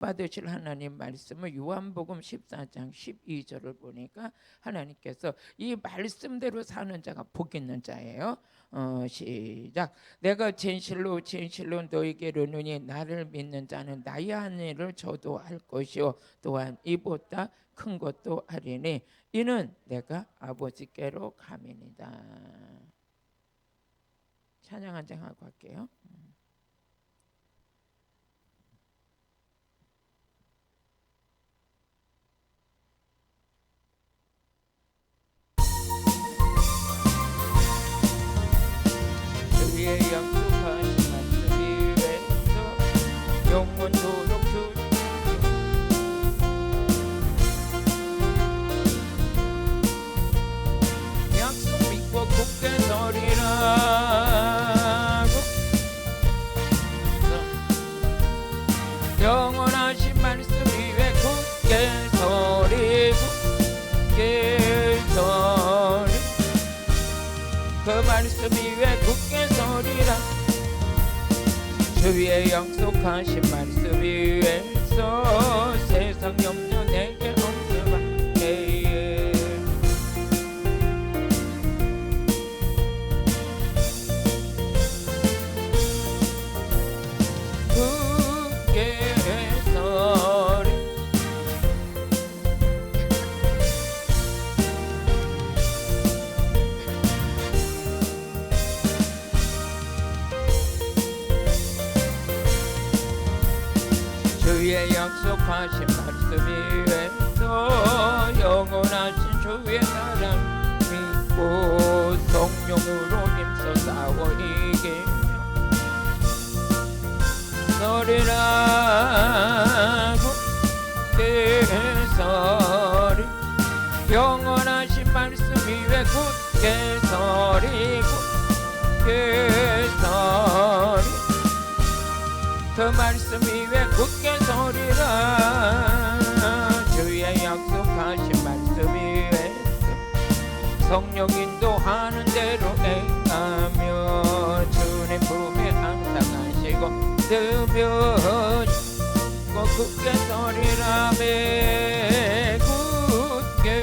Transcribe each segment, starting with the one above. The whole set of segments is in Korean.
받으실 하나님 말씀을 요한복음 14장 12절을 보니까 하나님께서 이 말씀대로 사는 자가 복 있는 자예요. 시작. 내가 진실로 진실로 너에게 이르노니 나를 믿는 자는 나의 한 일을 저도 할 것이요 또한 이보다 큰 것도 하리니 이는 내가 아버지께로 감이니라. 찬양 한 장 하고 할게요. 주의 약속하신 말씀 위에서 영원토록 약속 믿고 굳게 서리라. 영원하신 말씀 위에 굳게 서리 굳게 서리 그 말씀 위에 굳게 서리라. 주의 약속하신 말씀 위에서 세상 염려 내게 없으리라. 주의 약속하신 말씀 위에서 영원하신 주의 사랑 믿고 성령으로 힘써 싸워 이기며 서리라. 굳게 서리 영원하신 말씀 위에 굳게 서리 굳게 서리 그 말씀 위에 굳게 서리라. 주의 약속하신 말씀 위에서 성령 인도하는 대로 행하며 주님 품에 항상 안시고 뜨며 굳게 서리라. 굳게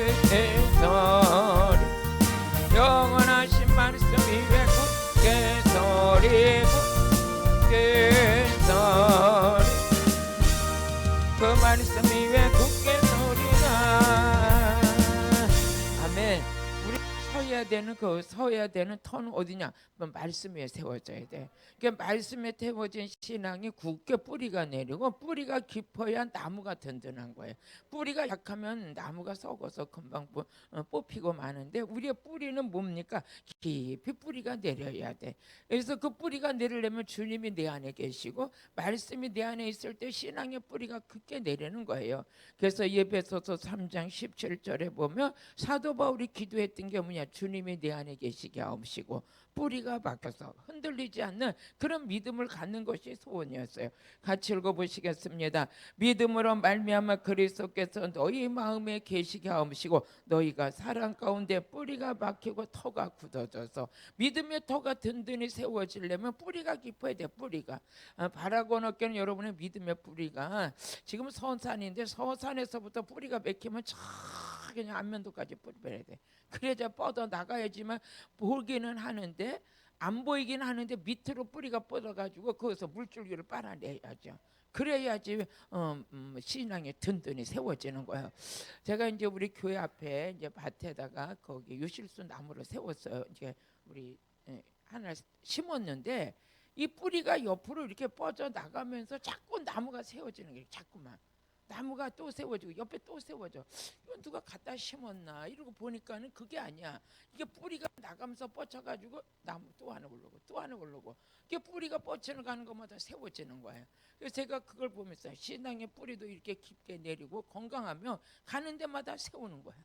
서리 영원하신 말씀 위에 굳게 서리 굳게 서리 그 말씀 위에 굳게 서리라. 아멘. 우리 서야 되는 터는 어디냐? 말씀 위에 세워져야 돼. 그러니까 말씀에 태워진 신앙이 굳게 뿌리가 내리고 뿌리가 깊어야 나무가 든든한 거예요. 뿌리가 약하면 나무가 썩어서 금방 뽑히고 마는데 우리의 뿌리는 뭡니까? 깊이 뿌리가 내려야 돼. 그래서 그 뿌리가 내리려면 주님이 내 안에 계시고 말씀이 내 안에 있을 때 신앙의 뿌리가 깊게 내리는 거예요. 그래서 에베소서 3장 17절에 보면 사도 바울이 기도했던 게 뭐냐? 주님이 내 안에 계시게 하옵시고 뿌리가 박혀서 흔들리지 않는 그런 믿음을 갖는 것이 소원이었어요. 같이 읽어보시겠습니다. 믿음으로 말미암아 그리스도께서 너희 마음에 계시게 하옵시고 너희가 사랑 가운데 뿌리가 박히고 터가 굳어져서 믿음의 터가 든든히 세워지려면 뿌리가 깊어야 돼. 뿌리가 바라고 넣기는 여러분의 믿음의 뿌리가 지금 서산인데 서산에서부터 뿌리가 맥히면 저 그냥 안면도까지 뿌리 빼야 돼. 그래야 뻗어 나가야지만 보기는 하는데 안 보이긴 하는데 밑으로 뿌리가 뻗어가지고 거기서 물줄기를 빨아내야죠. 그래야지 신앙이 든든히 세워지는 거예요. 제가 이제 우리 교회 앞에 이제 밭에다가 거기 유실수 나무를 세웠어요. 이제 우리 하나 심었는데 이 뿌리가 옆으로 이렇게 뻗어 나가면서 자꾸 나무가 세워지는 게 자꾸만. 나무가 또 세워지고 옆에 또 세워져. 이건 누가 갖다 심었나 이러고 보니까는 그게 아니야. 이게 뿌리가 나가면서 뻗쳐가지고 나무 또 하나 올라오고 또 하나 올라오고 이게 뿌리가 뻗쳐 가는 것마다 세워지는 거예요. 그래서 제가 그걸 보면서 신앙의 뿌리도 이렇게 깊게 내리고 건강하면 가는 데마다 세우는 거예요.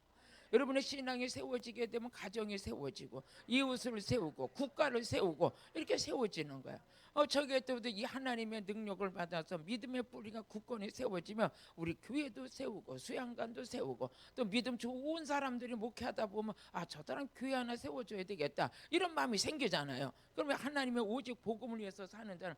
여러분의 신앙이 세워지게 되면 가정이 세워지고 이웃을 세우고 국가를 세우고 이렇게 세워지는 거야. 저게 또 이 하나님의 능력을 받아서 믿음의 뿌리가 굳건히 세워지면 우리 교회도 세우고 수양관도 세우고 또 믿음 좋은 사람들이 목회하다 보면 저 사람 교회 하나 세워줘야 되겠다 이런 마음이 생기잖아요. 그러면 하나님의 오직 복음을 위해서 사는 자는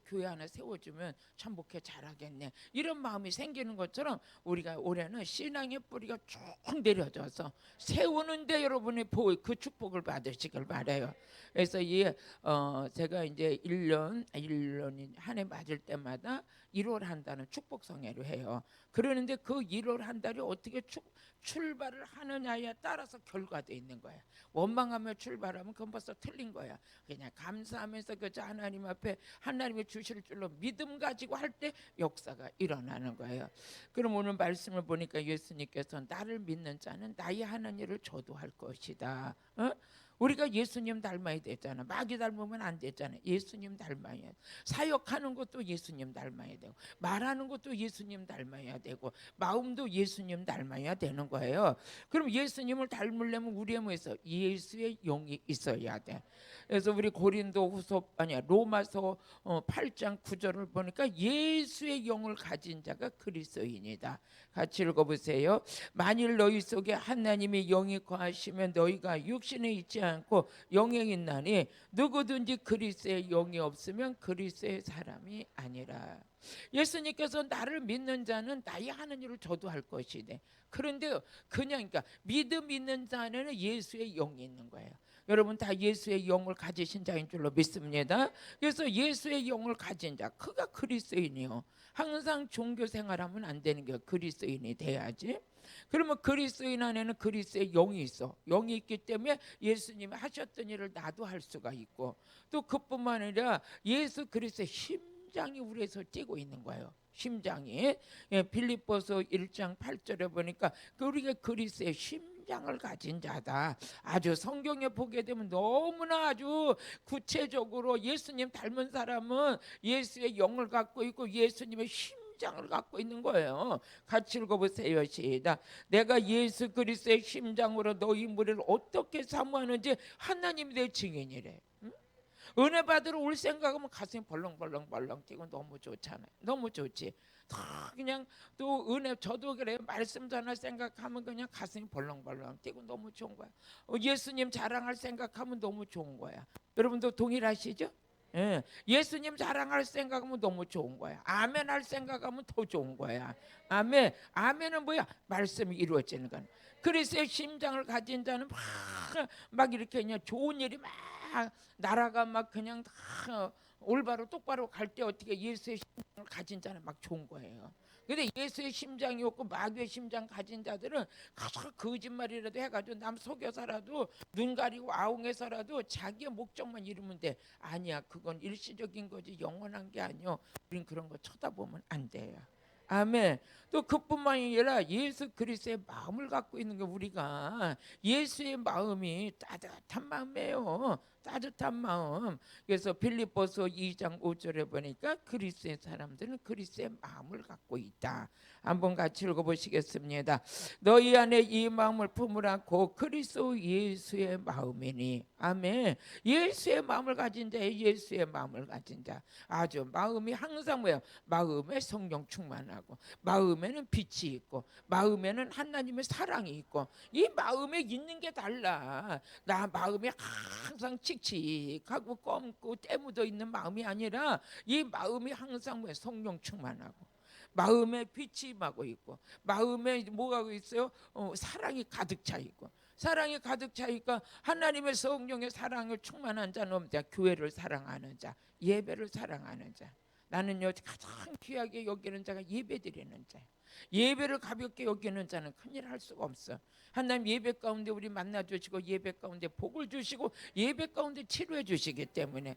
교회 하나 세워주면 참 목회 잘하겠네 이런 마음이 생기는 것처럼 우리가 올해는 신앙의 뿌리가 쭉 내려져서 세우는데 여러분이 그 축복을 받으시길 바라요. 그래서 제가 이제 1년이 한 해 맞을 때마다 1월 한 달은 축복 성회를 해요. 그러는데 그 1월 한 달이 어떻게 출발을 하느냐에 따라서 결과도 있는 거예요. 원망하며 출발하면 그건 벌써 틀린 거야. 그냥 감사하면서 그저 하나님 앞에 하나님이 주실 줄로 믿음 가지고 할 때 역사가 일어나는 거예요. 그럼 오늘 말씀을 보니까 예수님께서 나를 믿는 자는 나의 하는 일을 저도 할 것이다. 우리가 예수님 닮아야 되잖아. 마귀 닮으면 안 되잖아. 예수님 닮아야 돼. 사역하는 것도 예수님 닮아야 되고 말하는 것도 예수님 닮아야 되고 마음도 예수님 닮아야 되는 거예요. 그럼 예수님을 닮으려면 우리의 뭐에서 예수의 영이 있어야 돼. 그래서 우리 로마서 8장 9절을 보니까 예수의 영을 가진 자가 그리스도인이다. 같이 읽어보세요. 만일 너희 속에 하나님의 영이 거하시면 너희가 육신에 있지 않고 영에 있나니 누구든지 그리스도의 영이 없으면 그리스도의 사람이 아니라. 예수님께서 나를 믿는 자는 나의 하는 일을 저도 할 것이네. 그런데 그러니까 믿음 있는 자는 예수의 영이 있는 거예요. 여러분 다 예수의 영을 가지신 자인 줄로 믿습니다. 그래서 예수의 영을 가진 자 그가 그리스도인이요. 항상 종교 생활하면 안 되는 게 그리스도인이 돼야지. 그러면 그리스도인 안에는 그리스도의 영이 있어. 영이 있기 때문에 예수님이 하셨던 일을 나도 할 수가 있고 또 그뿐만 아니라 예수 그리스도의 심장이 우리에서 뛰고 있는 거예요. 심장이 빌립보서 1장 8절에 보니까 우리가 그리스도의 심장을 가진 자다. 아주 성경에 보게 되면 너무나 아주 구체적으로 예수님 닮은 사람은 예수의 영을 갖고 있고 예수님의 심장을 갖고 있는 거예요. 같이 읽어보세요. 시작. 내가 예수 그리스도의 심장으로 너희 무리를 어떻게 사모하는지 하나님이 내 증인이래. 은혜 받으러 올 생각하면 가슴이 벌렁벌렁 뛰고 너무 좋잖아요. 너무 좋지. 다 그냥 또 은혜 저도 그래요. 말씀 전할 생각하면 그냥 가슴이 벌렁벌렁 뛰고 너무 좋은 거야. 예수님 자랑할 생각하면 너무 좋은 거야. 여러분도 동일하시죠? 예수님 자랑할 생각하면 너무 좋은 거야. 아멘 할 생각하면 더 좋은 거야. 아멘. 아멘은 뭐야? 말씀이 이루어지는 거야. 그리스도의 심장을 가진 자는 막 이렇게 그냥 좋은 일이 막 나라가 막 그냥 다 올바로 똑바로 갈 때 어떻게 예수의 심장을 가진 자는 막 좋은 거예요. 근데 예수의 심장이 없고 마귀의 심장 가진 자들은 가서 거짓말이라도 해가지고 남 속여서라도 눈 가리고 아웅해서라도 자기의 목적만 이루면 돼. 아니야, 그건 일시적인 거지 영원한 게 아니요. 우린 그런 거 쳐다보면 안 돼요. 아멘. 또 그뿐만 아니라 예수 그리스도의 마음을 갖고 있는 게 우리가 예수의 마음이 따뜻한 마음이에요. 따뜻한 마음. 그래서 빌립보서 2장 5절에 보니까 그리스도의 사람들은 그리스도의 마음을 갖고 있다. 한번 같이 읽어보시겠습니다. 너희 안에 이 마음을 품으라고 그리스도 예수의 마음이니. 아멘. 예수의 마음을 가진 자의 예수의 마음을 가진 자. 아주 마음이 항상 뭐예요? 마음에 성령 충만하고 마음에는 빛이 있고 마음에는 하나님의 사랑이 있고 이 마음에 있는 게 달라. 나 마음이 항상 칙칙하고 검고 때묻어 있는 마음이 아니라 이 마음이 항상 뭐예요? 성령 충만하고 마음에 빛이 임하고 있고 마음에 뭐가 있어요? 사랑이 가득 차 있고 사랑이 가득 차니까 하나님의 성령의 사랑을 충만한 자는 없다. 교회를 사랑하는 자, 예배를 사랑하는 자. 나는요 가장 귀하게 여기는 자가 예배 드리는 자예요. 예배를 가볍게 여기는 자는 큰일 할 수가 없어. 하나님 예배 가운데 우리 만나주시고 예배 가운데 복을 주시고 예배 가운데 치료해 주시기 때문에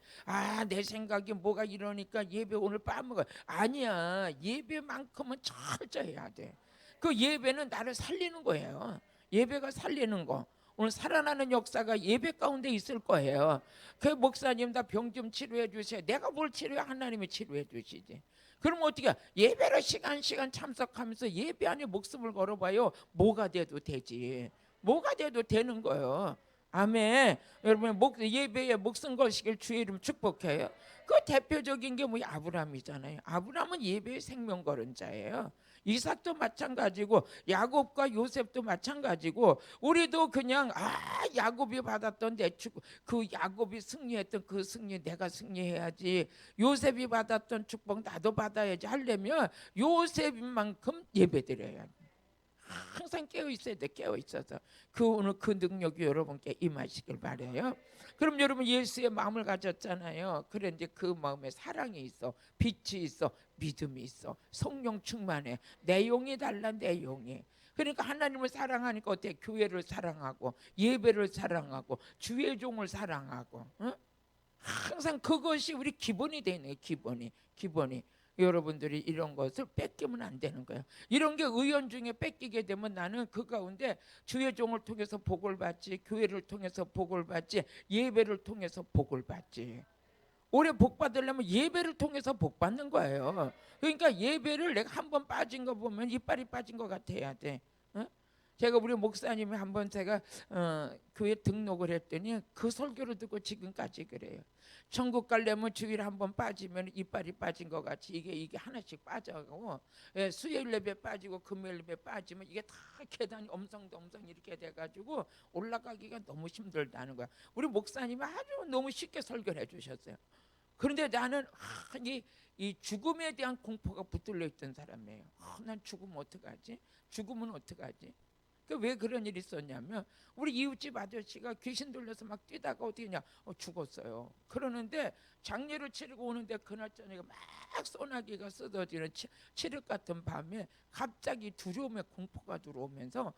내 생각이 뭐가 이러니까 예배 오늘 빠먹어. 아니야, 예배만큼은 철저해야 돼. 그 예배는 나를 살리는 거예요. 예배가 살리는 거. 오늘 살아나는 역사가 예배 가운데 있을 거예요. 그 목사님 다 병 좀 치료해 주세요. 내가 뭘 치료해? 하나님이 치료해 주시지. 그럼 어떻게 예배를 시간 참석하면서 예배 안에 목숨을 걸어봐요. 뭐가 돼도 되지. 뭐가 돼도 되는 거예요. 아멘. 여러분 예배에 목숨 걸시길 주의 이름 축복해요. 그 대표적인 게 뭐 아브라함이잖아요. 아브라함은 예배의 생명 거른 자예요. 이삭도 마찬가지고 야곱과 요셉도 마찬가지고 우리도 그냥 야곱이 받았던 그 야곱이 승리했던 그 승리 내가 승리해야지, 요셉이 받았던 축복 나도 받아야지 하려면 요셉만큼 예배드려야 돼. 항상 깨어 있어야 돼. 깨어 있어서 오늘 그 능력이 여러분께 임하시길 바래요. 그럼 여러분 예수의 마음을 가졌잖아요. 그런데 그 마음에 사랑이 있어, 빛이 있어, 믿음이 있어, 성령 충만해. 내용이 달라. 내용이. 그러니까 하나님을 사랑하니까 어때? 교회를 사랑하고 예배를 사랑하고 주의 종을 사랑하고, 응? 항상 그것이 우리 기본이 되네. 기본이. 여러분들이 이런 것을 뺏기면 안 되는 거예요. 이런 게 의연중에 뺏기게 되면 나는 그 가운데 주의 종을 통해서 복을 받지, 교회를 통해서 복을 받지, 예배를 통해서 복을 받지. 올해 복 받으려면 예배를 통해서 복 받는 거예요. 그러니까 예배를 내가 한 번 빠진 거 보면 이빨이 빠진 것 같아야 돼. 제가 우리 목사님이 한번 제가 교회 등록을 했더니 그 설교를 듣고 지금까지 그래요. 천국 가려면 주일에 한번 빠지면 이빨이 빠진 것 같이 이게 하나씩 빠져가고, 수요일 예배 빠지고 금요일 예배 빠지면 이게 다 계단이 엄성덤성 이렇게 돼가지고 올라가기가 너무 힘들다는 거야. 우리 목사님이 아주 너무 쉽게 설교를 해주셨어요. 그런데 나는 이 죽음에 대한 공포가 붙들려 있던 사람이에요. 난 죽으면 어떡하지? 죽으면 어떡하지? 왜 그런 일이 있었냐면 우리 이웃집 아저씨가 귀신 들려서 막 뛰다가 어떻게냐 죽었어요. 그러는데 장례를 치르고 오는데 그날 저녁에 막 소나기가 쏟아지는 칠흑 같은 밤에 갑자기 두려움의 공포가 들어오면서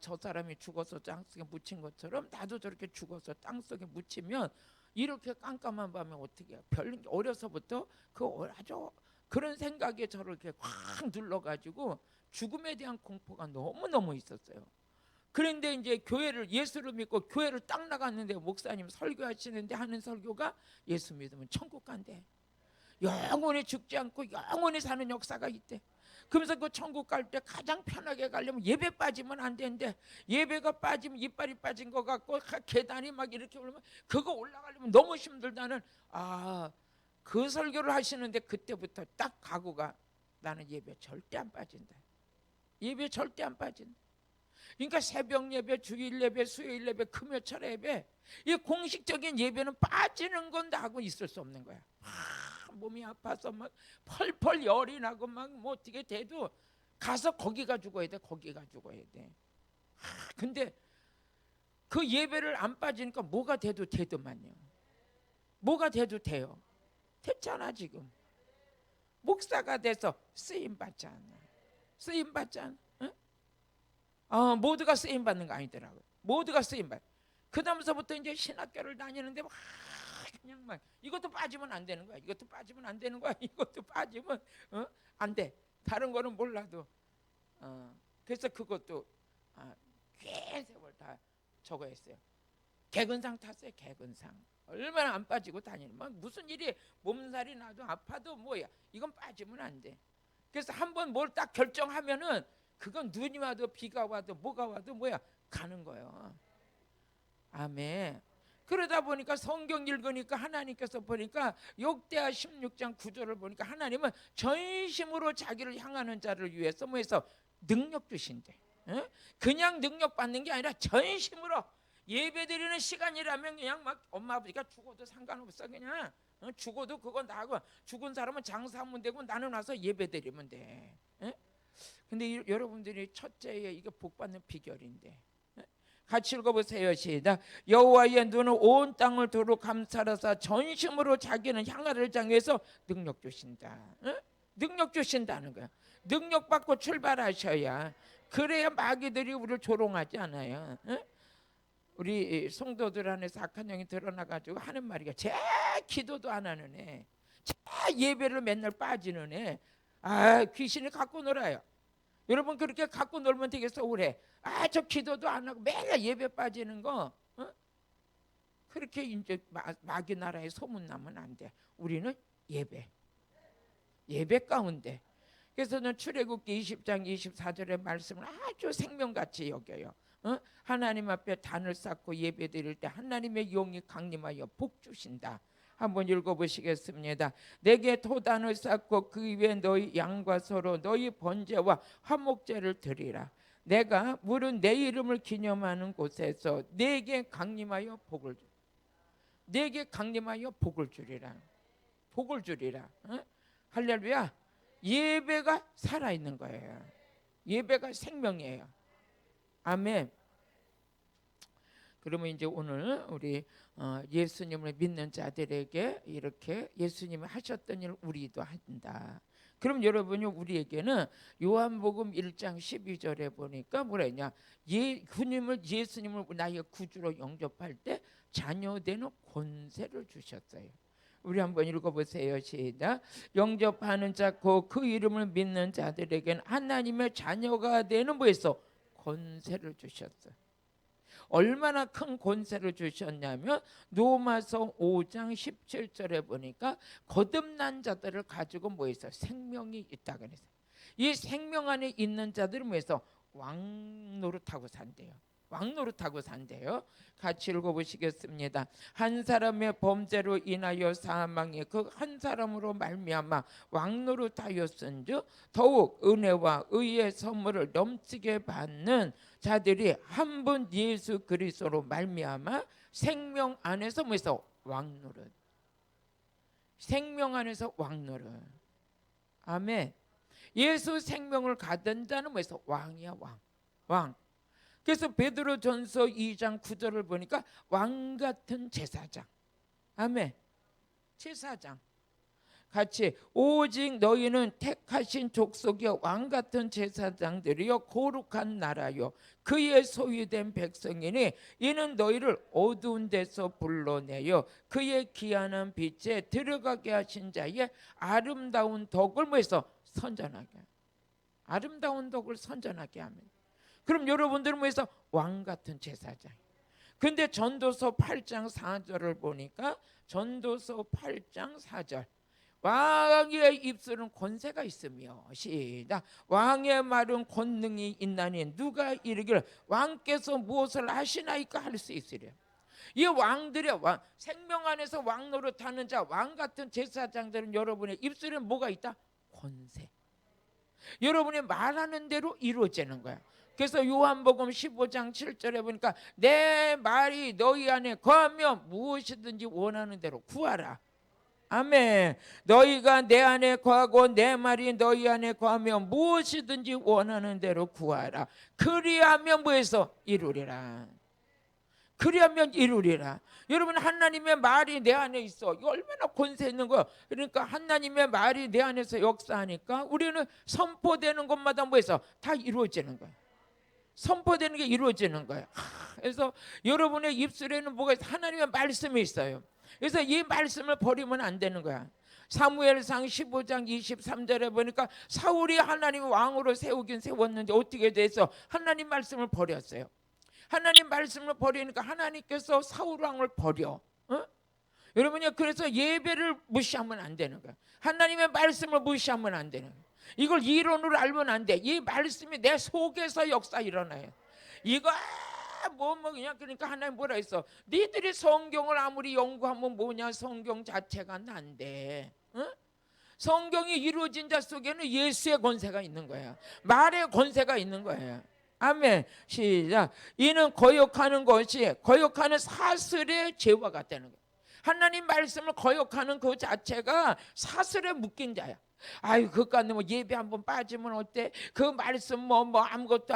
저 사람이 죽어서 땅속에 묻힌 것처럼 나도 저렇게 죽어서 땅속에 묻히면 이렇게 깜깜한 밤에 어떻게 해요? 어려서부터 아주 그런 생각에 저를 이렇게 확 눌러가지고 죽음에 대한 공포가 너무너무 있었어요. 그런데 이제 예수를 믿고 교회를 딱 나갔는데 목사님 설교하시는데 하는 설교가 예수 믿으면 천국 간대. 영원히 죽지 않고 영원히 사는 역사가 있대. 그러면서 그 천국 갈 때 가장 편하게 가려면 예배 빠지면 안 되는데, 예배가 빠지면 이빨이 빠진 것 같고 계단이 막 이렇게 오르면 그거 올라가려면 너무 힘들다는 그 설교를 하시는데 그때부터 딱 각오가 나는 예배 절대 안 빠진다. 예배 절대 안 빠진다. 그러니까 새벽 예배, 주일 예배, 수요일 예배, 금요철 예배, 이 공식적인 예배는 빠지는 건 나하고 있을 수 없는 거야. 몸이 아파서 막 펄펄 열이 나고 막 뭐 어떻게 돼도 가서 거기가 죽어야 돼. 거기가 죽어야 돼. 근데 그 예배를 안 빠지니까 뭐가 돼도 되더만요. 뭐가 돼도 돼요. 됐잖아 지금. 목사가 돼서 쓰임 받지 않아. 쓰임 받지 않아. 응? 모두가 쓰임 받는 거 아니더라고요. 모두가 쓰임 받. 그 다음서부터 이제 신학교를 다니는데 그냥 막 이것도 빠지면 안 되는 거야. 이것도 빠지면 안 되는 거야. 이것도 빠지면 안 돼. 다른 거는 몰라도. 그래서 그것도 꽤 세월 다 저거 했어요. 개근상 탔어요. 개근상. 얼마나 안 빠지고 다니는. 막 무슨 일이 몸살이 나도 아파도 뭐야. 이건 빠지면 안 돼. 그래서 한번 뭘 딱 결정하면은 그건 눈이 와도 비가 와도 뭐가 와도 뭐야 가는 거예요. 아멘. 그러다 보니까 성경 읽으니까 하나님께서 보니까 역대하 16장 9절을 보니까 하나님은 전심으로 자기를 향하는 자를 위해서 뭐해서 능력 주신대. 그냥 능력 받는 게 아니라 전심으로. 예배드리는 시간이라면 그냥 막 엄마 아버지가 죽어도 상관없어. 그냥 죽어도 그건 나하고, 죽은 사람은 장사하면 되고 나는 와서 예배드리면 돼. 근데 여러분들이 첫째에 이게 복 받는 비결인데, 같이 읽어보세요. 시작. 여호와의 눈은 온 땅을 두루 감찰하사 전심으로 자기는 향하를 장해서 능력 주신다. 능력 주신다는 거야. 능력 받고 출발하셔야, 그래야 마귀들이 우리를 조롱하지 않아요. 우리 성도들 안에서 악한 영이 드러나가지고 하는 말이가 제 기도도 안 하는 애, 제 예배를 맨날 빠지는 애, 귀신이 갖고 놀아요. 여러분 그렇게 갖고 놀면 되겠어? 오래 저 기도도 안 하고 매일 예배 빠지는 거, 그렇게 이제 마귀 나라에 소문나면 안 돼. 우리는 예배 가운데. 그래서는 출애굽기 20장 24절의 말씀을 아주 생명같이 여겨요. 하나님 앞에 단을 쌓고 예배 드릴 때 하나님의 영이 강림하여 복 주신다. 한번 읽어보시겠습니다. 내게 토단을 쌓고 그 위에 너희 양과 서로 너희 번제와 화목제를 드리라. 내가 물은 내 이름을 기념하는 곳에서 내게 강림하여 복을 주. 내게 강림하여 복을 주리라. 복을 주리라. 할렐루야. 예배가 살아있는 거예요. 예배가 생명이에요. 아멘. 그러면 이제 오늘 우리 예수님을 믿는 자들에게 이렇게 예수님이 하셨던 일을 우리도 한다. 그럼 여러분이 우리에게는 요한복음 1장 12절에 보니까 뭐라 했냐? 예수님을 나의 구주로 영접할 때 자녀되는 권세를 주셨어요. 우리 한번 읽어보세요. 시작. 영접하는 자 곧 그 이름을 믿는 자들에게는 하나님의 자녀가 되는 뭐에서 권세를 주셨어요. 얼마나 큰 권세를 주셨냐면 로마서 5장 17절에 보니까 거듭난 자들을 가지고 뭐해서 생명이 있다 그랬어요. 이 생명 안에 있는 자들은 뭐해서 왕노릇하고 산대요. 왕노릇하고 산대요. 같이 읽어보시겠습니다. 한 사람의 범죄로 인하여 사망에 그 한 사람으로 말미암아 왕노릇하였은즉 더욱 은혜와 의의 선물을 넘치게 받는 자들이 한 분 예수 그리스도로 말미암아 생명 안에서 뭐해서 왕노릇. 생명 안에서 왕노릇. 아멘. 예수 생명을 가진 자는 뭐해서 왕이야. 왕. 그래서 베드로전서 2장 9절을 보니까 왕 같은 제사장. 아멘. 제사장. 같이 오직 너희는 택하신 족속이여 왕 같은 제사장들이여 거룩한 나라요 그의 소유된 백성이니 이는 너희를 어두운 데서 불러내어 그의 기한한 빛에 들어가게 하신 자의 아름다운 덕을 뭐해서 선전하게. 아름다운 덕을 선전하게 합니다. 그럼 여러분들은 뭐해서 왕 같은 제사장. 근데 전도서 8장 4절을 보니까 전도서 8장 4절 왕의 입술은 권세가 있으며 시작 왕의 말은 권능이 있나니 누가 이르기를 왕께서 무엇을 하시나이까 할 수 있으랴. 이 왕들의 생명 안에서 왕노릇하는 자 왕 같은 제사장들은 여러분의 입술에 뭐가 있다? 권세. 여러분이 말하는 대로 이루어지는 거야. 그래서 요한복음 15장 7절에 보니까 내 말이 너희 안에 거하면 무엇이든지 원하는 대로 구하라. 아멘. 너희가 내 안에 거하고 내 말이 너희 안에 거하면 무엇이든지 원하는 대로 구하라. 그리하면 뭐해서 이루리라. 그리하면 이루리라. 여러분 하나님의 말이 내 안에 있어. 이거 얼마나 권세 있는 거야. 그러니까 하나님의 말이 내 안에서 역사하니까 우리는 선포되는 것마다 뭐해서 다 이루어지는 거야. 선포되는 게 이루어지는 거예요. 그래서 여러분의 입술에는 뭐가 있어요? 하나님의 말씀이 있어요. 그래서 이 말씀을 버리면 안 되는 거야. 사무엘상 15장 23절에 보니까 사울이 하나님 왕으로 세우긴 세웠는데 어떻게 돼서 하나님 말씀을 버렸어요. 하나님 말씀을 버리니까 하나님께서 사울 왕을 버려. 여러분이 그래서 예배를 무시하면 안 되는 거야. 하나님의 말씀을 무시하면 안 되는 거야. 이걸 이론으로 알면 안 돼. 이 말씀이 내 속에서 역사 일어나요. 이거 그냥 그러니까 하나님 뭐라 했어? 니들이 성경을 아무리 연구하면 뭐냐? 성경 자체가 난데. 성경이 이루어진 자 속에는 예수의 권세가 있는 거야. 말의 권세가 있는 거예요. 아멘. 시작. 이는 거역하는 것이 거역하는 사슬의 죄와 같다는 거야. 하나님 말씀을 거역하는 그 자체가 사슬에 묶인 자야. 아유 그깟 뭐 예배 한번 빠지면 어때? 그 말씀 뭐 아무것도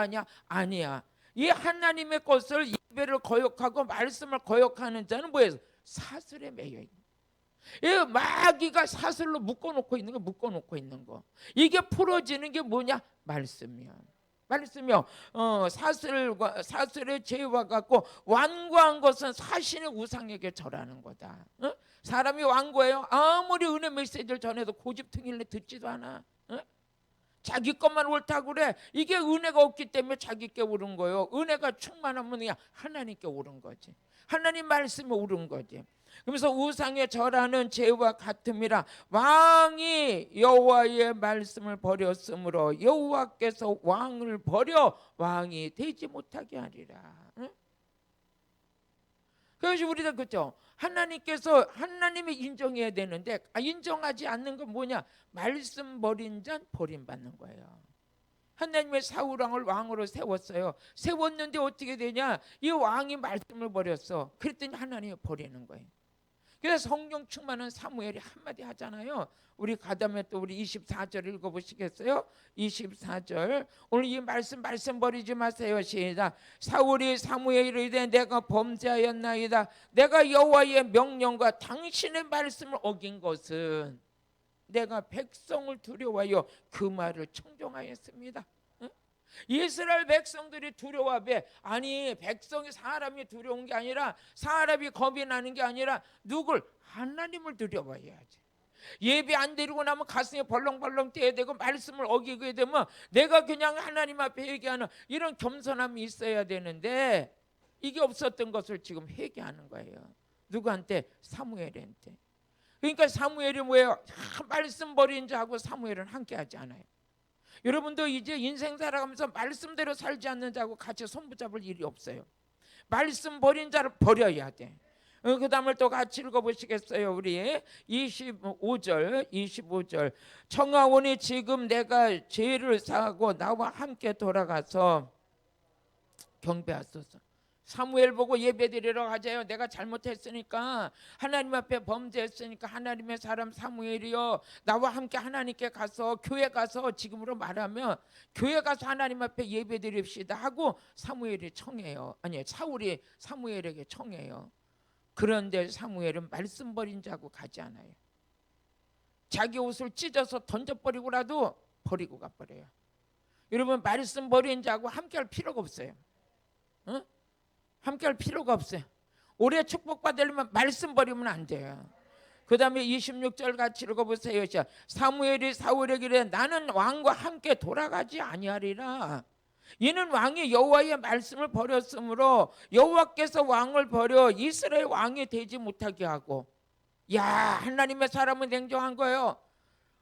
아니야. 이 하나님의 것을 예배를 거역하고 말씀을 거역하는 자는 뭐예요? 사슬에 매여 있는. 이 마귀가 사슬로 묶어놓고 있는 거. 이게 풀어지는 게 뭐냐? 말씀이야. 사슬의 죄와 같고 완고한 것은 사신의 우상에게 절하는 거다. 사람이 완고해요. 아무리 은혜 메시지를 전해도 고집퉁일래 듣지도 않아. 자기 것만 옳다고 그래. 이게 은혜가 없기 때문에 자기께 옳은 거예요. 은혜가 충만하면 그냥 하나님께 옳은 거지. 하나님 말씀에 옳은 거지. 그러면서 우상에 절하는 죄와 같음이라. 왕이 여호와의 말씀을 버렸으므로 여호와께서 왕을 버려 왕이 되지 못하게 하리라. 그래서 우리가 그죠? 하나님께서 하나님이 인정해야 되는데 인정하지 않는 건 뭐냐? 말씀 버린 자 버림받는 거예요. 하나님의 사울 왕을 왕으로 세웠어요. 세웠는데 어떻게 되냐? 이 왕이 말씀을 버렸어. 그랬더니 하나님이 버리는 거예요. 그래서 성령 충만한 사무엘이 한마디 하잖아요. 우리 가다음에 또 우리 24절 읽어보시겠어요? 24절 오늘 이 말씀 버리지 마세요. 시작. 사울이 사무엘에 이르되 내가 범죄하였나이다. 내가 여호와의 명령과 당신의 말씀을 어긴 것은 내가 백성을 두려워하여 그 말을 청종하였습니다. 이스라엘 백성들이 두려워해. 아니 백성이 사람이 두려운 게 아니라 사람이 겁이 나는 게 아니라 누굴? 하나님을 두려워해야지. 예배 안 드리고 나면 가슴이 벌렁벌렁 뛰어야 되고 말씀을 어기게 되면 내가 그냥 하나님 앞에 회개하는 이런 겸손함이 있어야 되는데 이게 없었던 것을 지금 회개하는 거예요. 누구한테? 사무엘한테. 그러니까 사무엘이 뭐예요? 말씀 버린 자하고 사무엘은 함께하지 않아요. 여러분도 이제 인생 살아가면서 말씀대로 살지 않는 자하고 같이 손붙잡을 일이 없어요. 말씀 버린 자를 버려야 돼. 그 다음을 또 같이 읽어보시겠어요? 우리 25절 청하오니 지금 내가 죄를 사하고 나와 함께 돌아가서 경배하소서. 사무엘 보고 예배드리러 가자요. 내가 잘못했으니까 하나님 앞에 범죄했으니까 하나님의 사람 사무엘이요 나와 함께 하나님께 가서 교회 가서 지금으로 말하면 교회 가서 하나님 앞에 예배드립시다 하고 사무엘이 청해요. 아니 사울이 사무엘에게 청해요. 그런데 사무엘은 말씀 버린 자고 가지 않아요. 자기 옷을 찢어서 던져버리고라도 버리고 가버려요. 여러분 말씀 버린 자고 함께할 필요가 없어요. 응? 함께할 필요가 없어요. 올해 축복받으려면 말씀 버리면 안 돼요. 그 다음에 26절 같이 읽어보세요. 사무엘이 사울에게 이르되 나는 왕과 함께 돌아가지 아니하리라. 이는 왕이 여호와의 말씀을 버렸으므로 여호와께서 왕을 버려 이스라엘 왕이 되지 못하게 하고. 야, 하나님의 사람은 냉정한 거예요.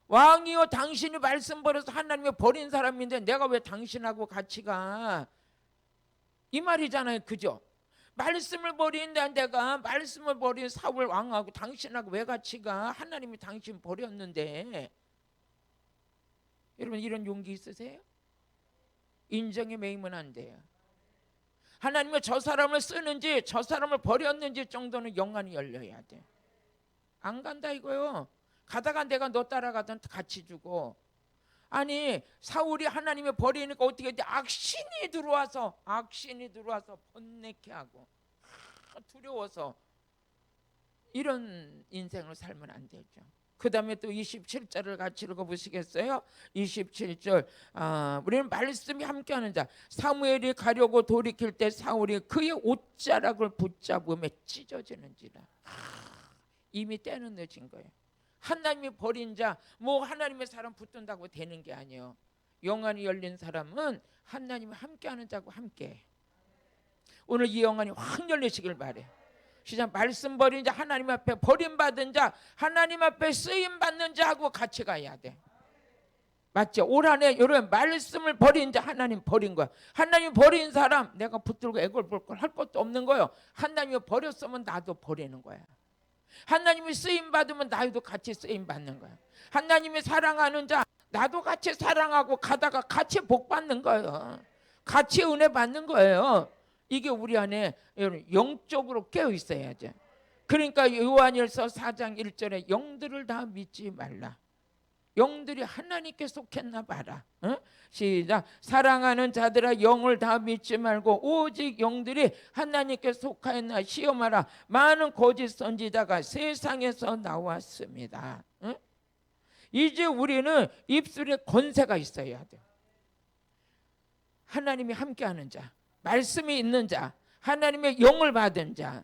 왕이요 당신이 말씀 버려서 하나님이 버린 사람인데 내가 왜 당신하고 같이 가? 이 말이잖아요. 그죠? 말씀을 버린다. 내가 말씀을 버린 사울 왕하고 당신하고 왜 같이 가? 하나님이 당신 버렸는데. 여러분 이런 용기 있으세요? 인정에 매이면 안 돼요. 하나님이 저 사람을 쓰는지 저 사람을 버렸는지 정도는 영안이 열려야 돼. 안 간다 이거요. 가다가 내가 너 따라가던 같이 주고. 아니 사울이 하나님이 버리니까 어떻게 돼? 악신이 들어와서 번뇌케 하고 두려워서 이런 인생을 살면 안 되죠. 그 다음에 또 27절을 같이 읽어보시겠어요? 27절 우리는 말씀이 함께하는 자. 사무엘이 가려고 돌이킬 때 사울이 그의 옷자락을 붙잡으며 찢어지는지라. 이미 때는 늦은 거예요. 하나님이 버린 자, 뭐 하나님의 사람 붙든다고 되는 게 아니에요. 영안이 열린 사람은 하나님이 함께하는 자고 함께. 오늘 이 영안이 확 열리시길 바래. 시작. 말씀 버린 자, 하나님 앞에 버림받은 자, 하나님 앞에 쓰임받는 자하고 같이 가야 돼. 맞죠? 올 한해 여러분 말씀을 버린 자 하나님 버린 거야. 하나님 버린 사람 내가 붙들고 애걸 볼 걸 할 것도 없는 거예요. 하나님이 버렸으면 나도 버리는 거야. 하나님이 쓰임받으면 나도 같이 쓰임받는 거야. 하나님이 사랑하는 자 나도 같이 사랑하고 가다가 같이 복받는 거예요. 같이 은혜 받는 거예요. 이게 우리 안에 영적으로 깨어 있어야죠. 그러니까 요한일서 4장 1절에 영들을 다 믿지 말라. 영들이 하나님께 속했나 봐라. 응? 시작. 사랑하는 자들아 영을 다 믿지 말고 오직 영들이 하나님께 속하였나 시험하라. 많은 거짓 선지자가 세상에서 나왔습니다. 응? 이제 우리는 입술에 권세가 있어야 돼요. 하나님이 함께하는 자, 말씀이 있는 자, 하나님의 영을 받은 자.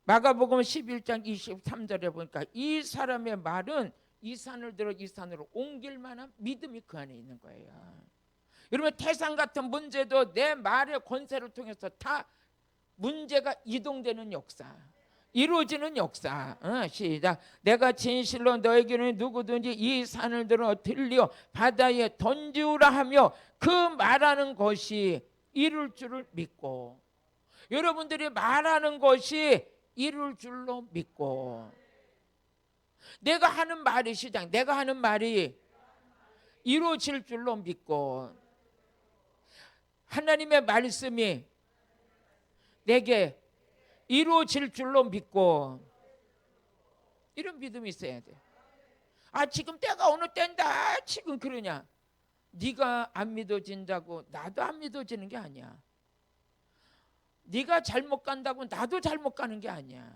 마가복음 11장 23절에 보니까 이 사람의 말은 이 산을 들어 이 산으로 옮길 만한 믿음이 그 안에 있는 거예요. 여러분 태산 같은 문제도 내 말의 권세를 통해서 다 문제가 이동되는 역사, 이루어지는 역사. 시작. 내가 진실로 너에게는 누구든지 이 산을 들어 들려 바다에 던지우라 하며 그 말하는 것이 이룰 줄을 믿고. 여러분들이 말하는 것이 이룰 줄로 믿고, 내가 하는 말이 시작, 내가 하는 말이 이루어질 줄로 믿고, 하나님의 말씀이 내게 이루어질 줄로 믿고, 이런 믿음이 있어야 돼. 아, 지금 때가 어느 때인다 지금 그러냐? 네가 안 믿어진다고 나도 안 믿어지는 게 아니야. 네가 잘못 간다고 나도 잘못 가는 게 아니야.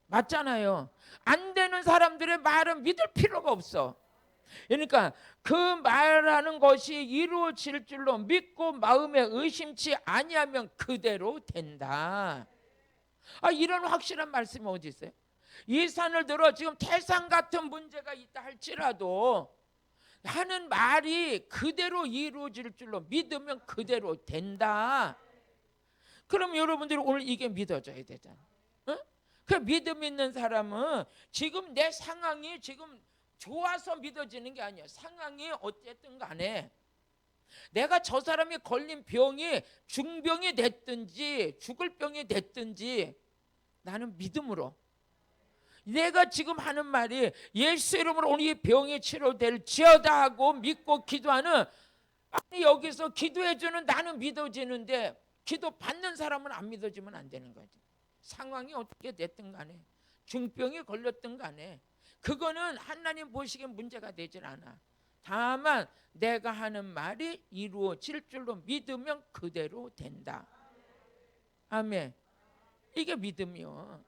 맞잖아요. 안 되는 사람들의 말은 믿을 필요가 없어. 그러니까 그 말하는 것이 이루어질 줄로 믿고 마음에 의심치 아니하면 그대로 된다. 아, 이런 확실한 말씀이 어디 있어요? 이 산을 들어 지금 태산 같은 문제가 있다 할지라도 하는 말이 그대로 이루어질 줄로 믿으면 그대로 된다. 그럼 여러분들이 오늘 이게 믿어져야 되잖아. 어? 그 믿음 있는 사람은 지금 내 상황이 지금 좋아서 믿어지는 게 아니야. 상황이 어쨌든 간에 내가 저 사람이 걸린 병이 중병이 됐든지 죽을 병이 됐든지 나는 믿음으로, 내가 지금 하는 말이 예수 이름으로 오늘 이 병이 치료될지어다 하고 믿고 기도하는, 아니 여기서 기도해 주는 나는 믿어지는데 기도 받는 사람은 안 믿어지면 안 되는 거지. 상황이 어떻게 됐든 간에 중병이 걸렸든 간에 그거는 하나님 보시기엔 문제가 되질 않아. 다만 내가 하는 말이 이루어질 줄로 믿으면 그대로 된다. 아멘. 이게 믿음이요.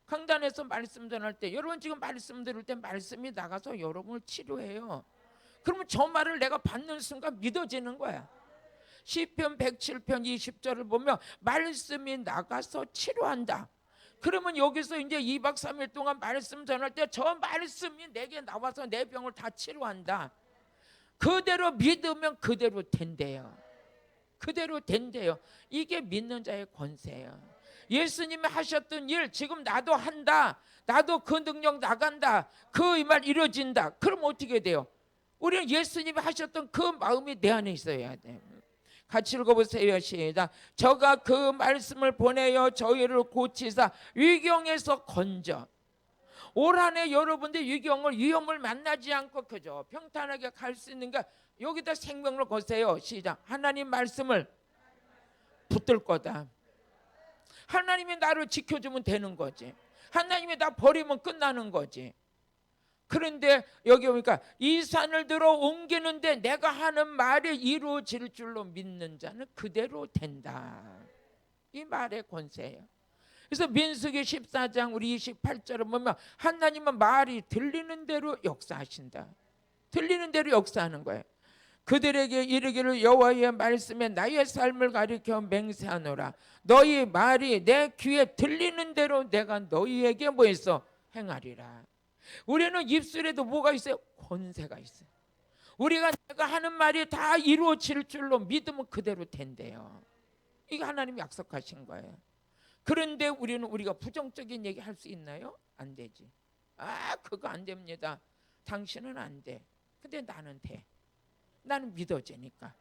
강단에서 말씀 전할 때 여러분 지금 말씀 들을 때 말씀이 나가서 여러분을 치료해요. 그러면 저 말을 내가 받는 순간 믿어지는 거야. 시편 107편 20절을 보면 말씀이 나가서 치료한다. 그러면 여기서 이제 2박 3일 동안 말씀 전할 때 저 말씀이 내게 나와서 내 병을 다 치료한다. 그대로 믿으면 그대로 된대요. 그대로 된대요. 이게 믿는 자의 권세예요. 예수님이 하셨던 일 지금 나도 한다. 나도 그 능력 나간다. 그 말 이루어진다. 그럼 어떻게 돼요? 우리는 예수님이 하셨던 그 마음이 내 안에 있어야 돼요. 같이 읽어보세요. 시작. 저가 그 말씀을 보내어 저희를 고치사 위경에서 건져. 올 한 해 여러분들 위험을 만나지 않고 그저 평탄하게 갈 수 있는가? 여기다 생명을 거세요. 시작. 하나님 말씀을 붙들 거다. 하나님이 나를 지켜주면 되는 거지. 하나님이 나 버리면 끝나는 거지. 그런데 여기 보니까 이 산을 들어 옮기는데 내가 하는 말이 이루어질 줄로 믿는 자는 그대로 된다. 이 말의 권세예요. 그래서 민수기 14장 우리 28절을 보면 하나님은 말이 들리는 대로 역사하신다. 들리는 대로 역사하는 거예요. 그들에게 이르기를 여호와의 말씀에 나의 삶을 가리켜 맹세하노라. 너희 말이 내 귀에 들리는 대로 내가 너희에게 뭐 있어? 행하리라. 우리는 입술에도 뭐가 있어요? 권세가 있어요. 우리가 내가 하는 말이 다 이루어질 줄로 믿으면 그대로 된대요. 이게 하나님이 약속하신 거예요. 그런데 우리가 부정적인 얘기 할 수 있나요? 안 되지. 아, 그거 안 됩니다. 당신은 안 돼. 근데 나는 돼. 나는 믿어지니까.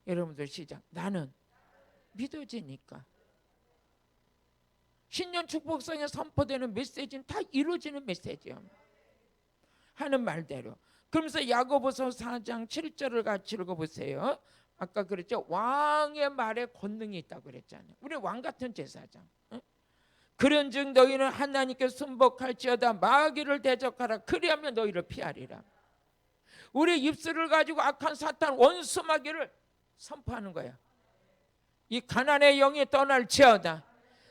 여러분들 시작. 나는 믿어지니까. 신년 축복성에 선포되는 메시지는 다 이루어지는 메시지예요. 하는 말대로. 그러면서 야고보서 4장 7절을 같이 읽어보세요. 아까 그랬죠. 왕의 말에 권능이 있다고 그랬잖아요. 우리 왕 같은 제사장. 그런즉 너희는 하나님께 순복할지어다 마귀를 대적하라. 그리하면 너희를 피하리라. 우리 입술을 가지고 악한 사탄 원수 마귀를 선포하는 거야. 이 가난의 영이 떠날지어다.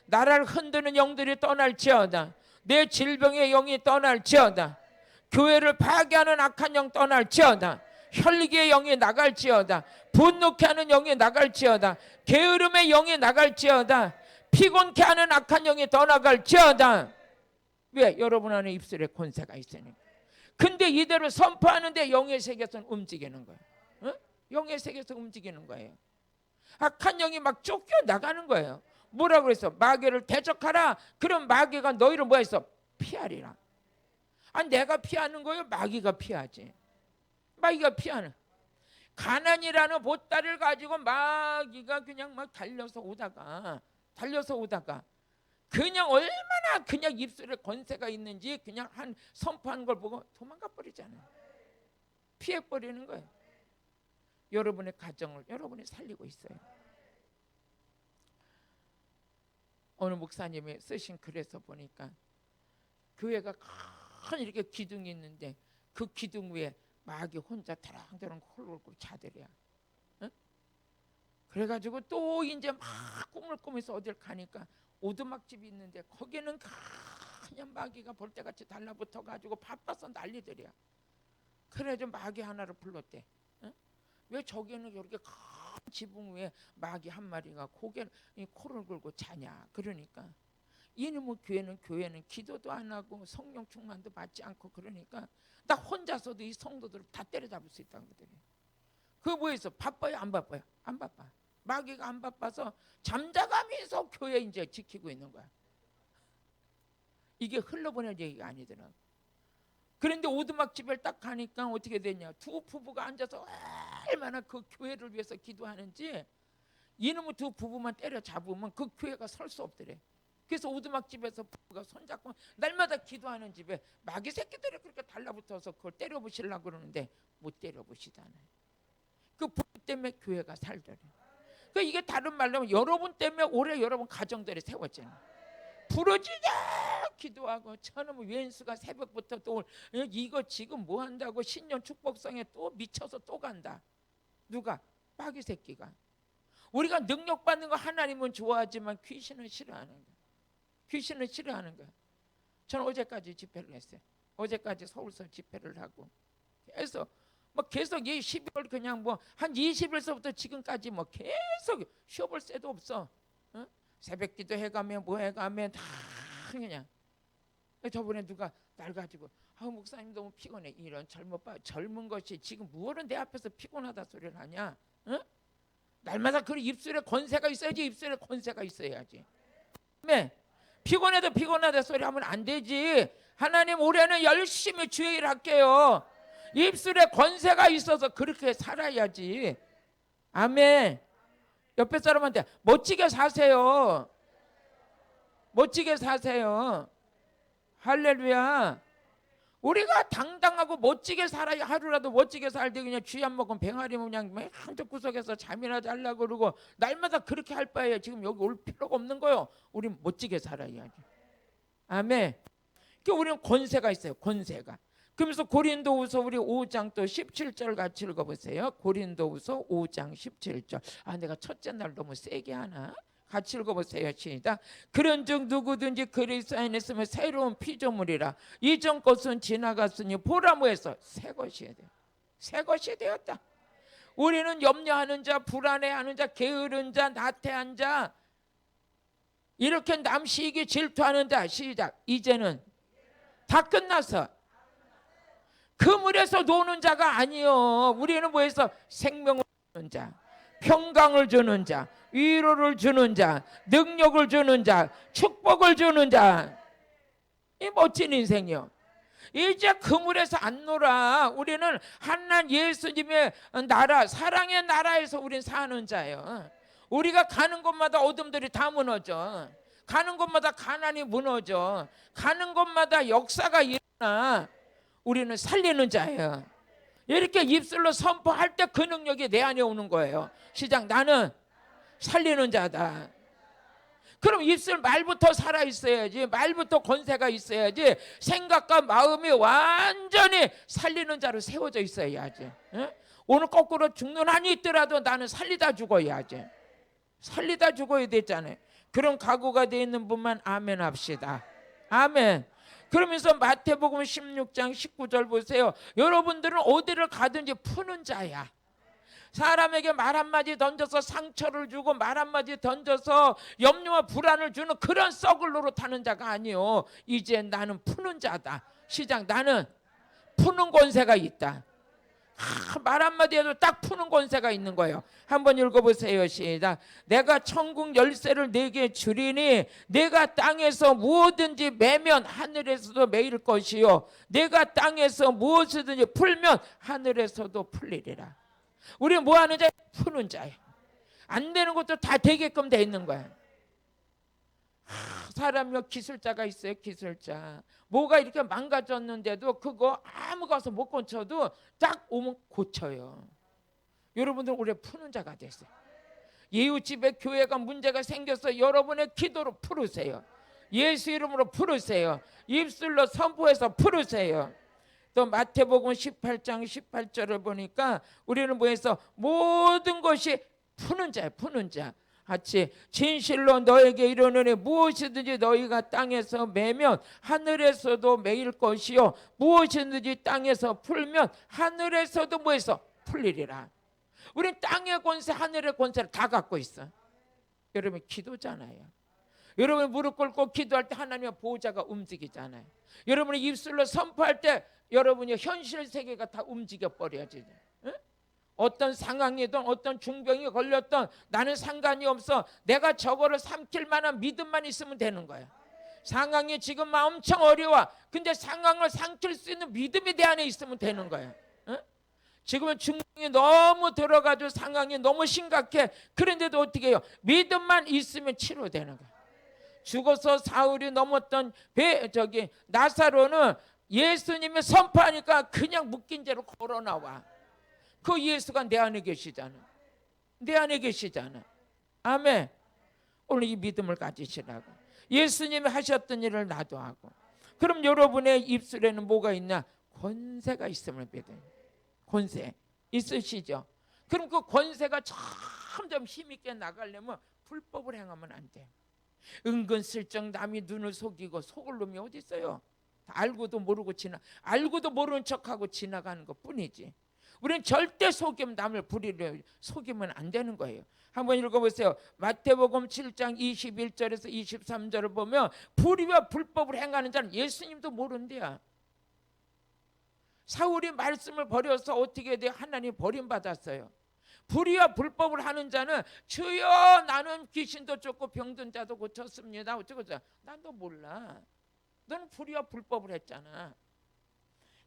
나라를 흔드는 영들이 떠날지어다. 내 질병의 영이 떠날지어다. 교회를 파괴하는 악한 영 떠날지어다. 혈기의 영이 나갈지어다. 분노케 하는 영이 나갈지어다. 게으름의 영이 나갈지어다. 피곤케 하는 악한 영이 떠나갈지어다. 왜? 여러분 안에 입술에 권세가 있으니까. 근데 이대로 선포하는데 영의 세계에서 움직이는 거예요. 어? 영의 세계에서 움직이는 거예요. 악한 영이 막 쫓겨나가는 거예요. 뭐라고 그랬어? 마귀를 대적하라. 그럼 마귀가 너희를 뭐 했어? 피하리라. 아니 내가 피하는 거예요? 마귀가 피하지. 마귀가 피하는. 가난이라는 보따리를 가지고 마귀가 그냥 막 달려서 오다가 달려서 오다가 그냥 얼마나 그냥 입술에 권세가 있는지 그냥 한 선포한 걸 보고 도망가 버리잖아요. 피해 버리는 거예요. 여러분의 가정을 여러분이 살리고 있어요. 어느 목사님이 쓰신 글에서 보니까 교회가 큰 이렇게 기둥이 있는데 그 기둥 위에 마귀 혼자 대랑대랑 홀로 자들이야. 응? 그래가지고 또 이제 막 꿈을 꾸면서 어딜 가니까 오두막집이 있는데 거기는 그냥 마귀가 볼때같이 달라붙어가지고 바빠서 난리들이야. 그래가지고 마귀 하나를 불렀대. 응? 왜 저기는 이렇게 큰 지붕 위에 마귀 한 마리가 코를 골고 자냐. 그러니까 이놈의 교회는 기도도 안 하고 성령 충만도 받지 않고 그러니까 나 혼자서도 이 성도들을 다 때려잡을 수 있다고 그러더니 그거 뭐였어? 바빠요? 안 바빠요? 안 바빠. 마귀가 안 바빠서 잠자가면서 교회 이제 지키고 있는 거야. 이게 흘러보낼 얘기가 아니더라고. 그런데 오두막집에 딱 가니까 어떻게 됐냐? 두 부부가 앉아서 얼마나 그 교회를 위해서 기도하는지 이놈의 두 부부만 때려잡으면 그 교회가 설 수 없더래. 그래서 오두막집에서 부부가 손잡고 날마다 기도하는 집에 마귀 새끼들이 그렇게 달라붙어서 그걸 때려부시려고 그러는데 못 때려부시잖아요. 그 부부 때문에 교회가 살더래. 그러니까 이게 다른 말로 하면 여러분 때문에 올해 여러분 가정들이 세웠잖아요. 부러지자 기도하고 저놈의 왼수가 새벽부터 또 이거 지금 뭐 한다고 신년 축복성에 또 미쳐서 또 간다. 누가? 마귀 새끼가. 우리가 능력 받는 거 하나님은 좋아하지만 귀신은 싫어하는 거야. 귀신은 싫어하는 거야. 저는 어제까지 집회를 했어요. 어제까지 서울서 집회를 하고 그래서 계속 이 12월 그냥 한 20일서부터 지금까지 계속 쉬어볼 새도 없어. 어? 새벽기도 해가면 뭐 해가면 다 그냥. 저번에 누가 날 가지고 목사님 너무 피곤해. 이런 젊은 것이 지금 무엇은 내 앞에서 피곤하다 소리를 하냐. 어? 날마다 그 입술에 권세가 있어야지. 입술에 권세가 있어야지. 네. 피곤해도 피곤하다 소리 하면 안 되지. 하나님 올해는 열심히 주의 일 할게요. 입술에 권세가 있어서 그렇게 살아야지. 아멘. 옆에 사람한테 멋지게 사세요. 멋지게 사세요. 할렐루야. 우리가 당당하고 멋지게 살아야 하루라도 멋지게 살때 그냥 쥐 안 먹으면 병아리면 그냥 한쪽 구석에서 잠이나 자려고 그러고 날마다 그렇게 할 바에 지금 여기 올 필요가 없는 거예요. 우린 멋지게 살아야지. 아멘. 그러니까 우리는 권세가 있어요. 권세가. 그러면서 고린도후서 우리 5장 또 17절 같이 읽어보세요. 고린도후서 5장 17절. 내가 첫째 날 너무 세게 하나? 같이 읽어보세요. 시작. 그런즉 누구든지 그리스도 안에 있으면 새로운 피조물이라. 이전 것은 지나갔으니 보라 뭐해서 새 것이 돼요. 새 것이 되었다. 우리는 염려하는 자, 불안해하는 자, 게으른 자, 나태한 자, 이렇게 남시기 질투하는 자. 시작. 이제는 다 끝나서 그 물에서 노는 자가 아니요. 우리는 뭐해서 생명을 주는 자, 평강을 주는 자, 위로를 주는 자, 능력을 주는 자, 축복을 주는 자. 이 멋진 인생이요. 이제 그 물에서 안 놀아. 우리는 하나님 예수님의 나라, 사랑의 나라에서 우린 사는 자예요. 우리가 가는 곳마다 어둠들이 다 무너져. 가는 곳마다 가난이 무너져. 가는 곳마다 역사가 일어나. 우리는 살리는 자예요. 이렇게 입술로 선포할 때 그 능력이 내 안에 오는 거예요. 시작. 나는 살리는 자다. 그럼 입술 말부터 살아있어야지. 말부터 권세가 있어야지. 생각과 마음이 완전히 살리는 자로 세워져 있어야지. 응? 오늘 거꾸로 죽는 한이 있더라도 나는 살리다 죽어야지. 살리다 죽어야 되잖아요. 그런 각오가 되어 있는 분만 아멘 합시다. 아멘. 그러면서 마태복음 16장 19절 보세요. 여러분들은 어디를 가든지 푸는 자야. 사람에게 말 한마디 던져서 상처를 주고 말 한마디 던져서 염려와 불안을 주는 그런 썩을 노릇하는 자가 아니요. 이제 나는 푸는 자다. 시작. 나는 푸는 권세가 있다. 말 한마디 해도 딱 푸는 권세가 있는 거예요. 한번 읽어보세요. 시작. 내가 천국 열쇠를 네게 주리니 내가 땅에서 무엇든지 매면 하늘에서도 매일 것이요 내가 땅에서 무엇이든지 풀면 하늘에서도 풀리리라. 우리 뭐 하는 자야? 푸는 자야. 안 되는 것도 다 되게끔 돼 있는 거야. 사람이 기술자가 있어요. 기술자. 뭐가 이렇게 망가졌는데도 그거 아무 가서 못 고쳐도 딱 오면 고쳐요. 여러분들 올해 푸는 자가 됐어요. 이웃집에 교회가 문제가 생겨서 여러분의 기도로 풀으세요. 예수 이름으로 풀으세요. 입술로 선포해서 풀으세요. 또 마태복음 18장 18절을 보니까 우리는 뭐해서 모든 것이 푸는 자예요. 푸는 자. 같이 진실로 너에게 이르노니 무엇이든지 너희가 땅에서 매면 하늘에서도 매일 것이요 무엇이든지 땅에서 풀면 하늘에서도 뭐해서 풀리리라. 우린 땅의 권세 하늘의 권세를 다 갖고 있어. 여러분 기도잖아요. 여러분 무릎 꿇고 기도할 때 하나님의 보호자가 움직이잖아요. 여러분이 입술로 선포할 때 여러분이 현실 세계가 다 움직여 버려야지. 응? 어떤 상황이든 어떤 중병이 걸렸던 나는 상관이 없어. 내가 저거를 삼킬 만한 믿음만 있으면 되는 거야. 상황이 지금 엄청 어려워. 근데 상황을 삼킬 수 있는 믿음이 내 안에 있으면 되는 거야. 응? 지금은 중병이 너무 들어가지고 상황이 너무 심각해. 그런데도 어떻게 해요? 믿음만 있으면 치료되는 거야. 죽어서 사흘이 넘었던 나사로는 예수님이 선포하니까 그냥 묶인 채로 걸어 나와. 그 예수가 내 안에 계시잖아. 내 안에 계시잖아. 아멘. 오늘 이 믿음을 가지시라고. 예수님이 하셨던 일을 나도 하고. 그럼 여러분의 입술에는 뭐가 있나? 권세가 있음을 믿어요. 권세 있으시죠? 그럼 그 권세가 점점 힘있게 나가려면 불법을 행하면 안 돼요. 은근슬쩍 남이 눈을 속이고 속을 놈이 어디 있어요? 알고도 모르고 알고도 모르는 척하고 지나가는 것뿐이지. 우리는 절대 남을 속이면 안 되는 거예요. 한번 읽어보세요. 마태복음 7장 21절에서 23절을 보면 불의와 불법을 행하는 자는 예수님도 모른대요. 사울이 말씀을 버려서 어떻게 돼요? 하나님 버림받았어요. 불의와 불법을 하는 자는 주여 나는 귀신도 쫓고 병든 자도 고쳤습니다. 어쩌고저쩌고. 난도 몰라. 너는 불의와 불법을 했잖아.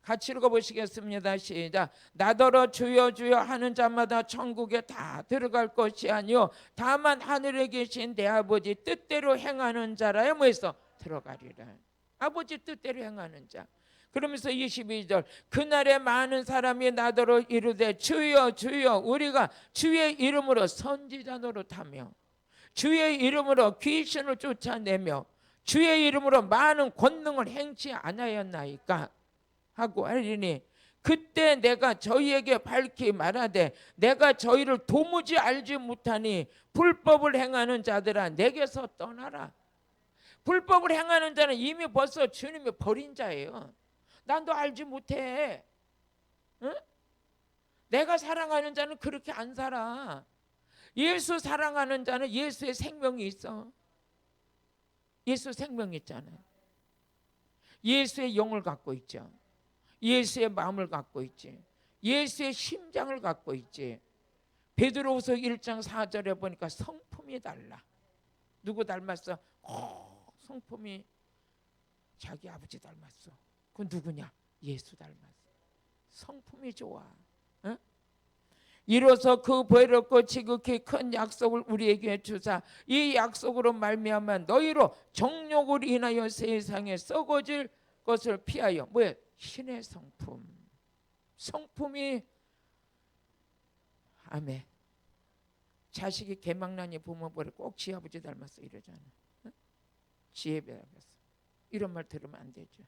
같이 읽어보시겠습니다. 시작. 나더러 주여 주여 하는 자마다 천국에 다 들어갈 것이 아니요 다만 하늘에 계신 내 아버지 뜻대로 행하는 자라야 뭐해서 들어가리라. 아버지 뜻대로 행하는 자. 그러면서 22절 그날에 많은 사람이 나더러 이르되 주여 주여 우리가 주의 이름으로 선지자 노릇하며 주의 이름으로 귀신을 쫓아내며 주의 이름으로 많은 권능을 행치 않았나이까 하고 하리니 그때 내가 저희에게 밝히 말하되 내가 저희를 도무지 알지 못하니 불법을 행하는 자들아 내게서 떠나라. 불법을 행하는 자는 이미 벌써 주님이 버린 자예요. 난 너 알지 못해. 응? 내가 사랑하는 자는 그렇게 안 살아. 예수 사랑하는 자는 예수의 생명이 있어. 예수 생명이 있잖아요. 예수의 영을 갖고 있죠. 예수의 마음을 갖고 있지. 예수의 심장을 갖고 있지. 베드로후서 1장 4절에 보니까 성품이 달라. 누구 닮았어? 성품이 자기 아버지 닮았어. 그건 누구냐? 예수 닮았어. 성품이 좋아. 응? 이로써 그 보혜롭고 지극히 큰 약속을 우리에게 주사 이 약속으로 말미암아 너희로 정욕을 인하여 세상에 썩어질 것을 피하여 뭐야? 신의 성품. 성품이 아멘. 자식이 개망나니 부모보를 꼭 지 아버지 닮았어 이러잖아. 응? 지혜 닮았어. 이런 말 들으면 안 되죠.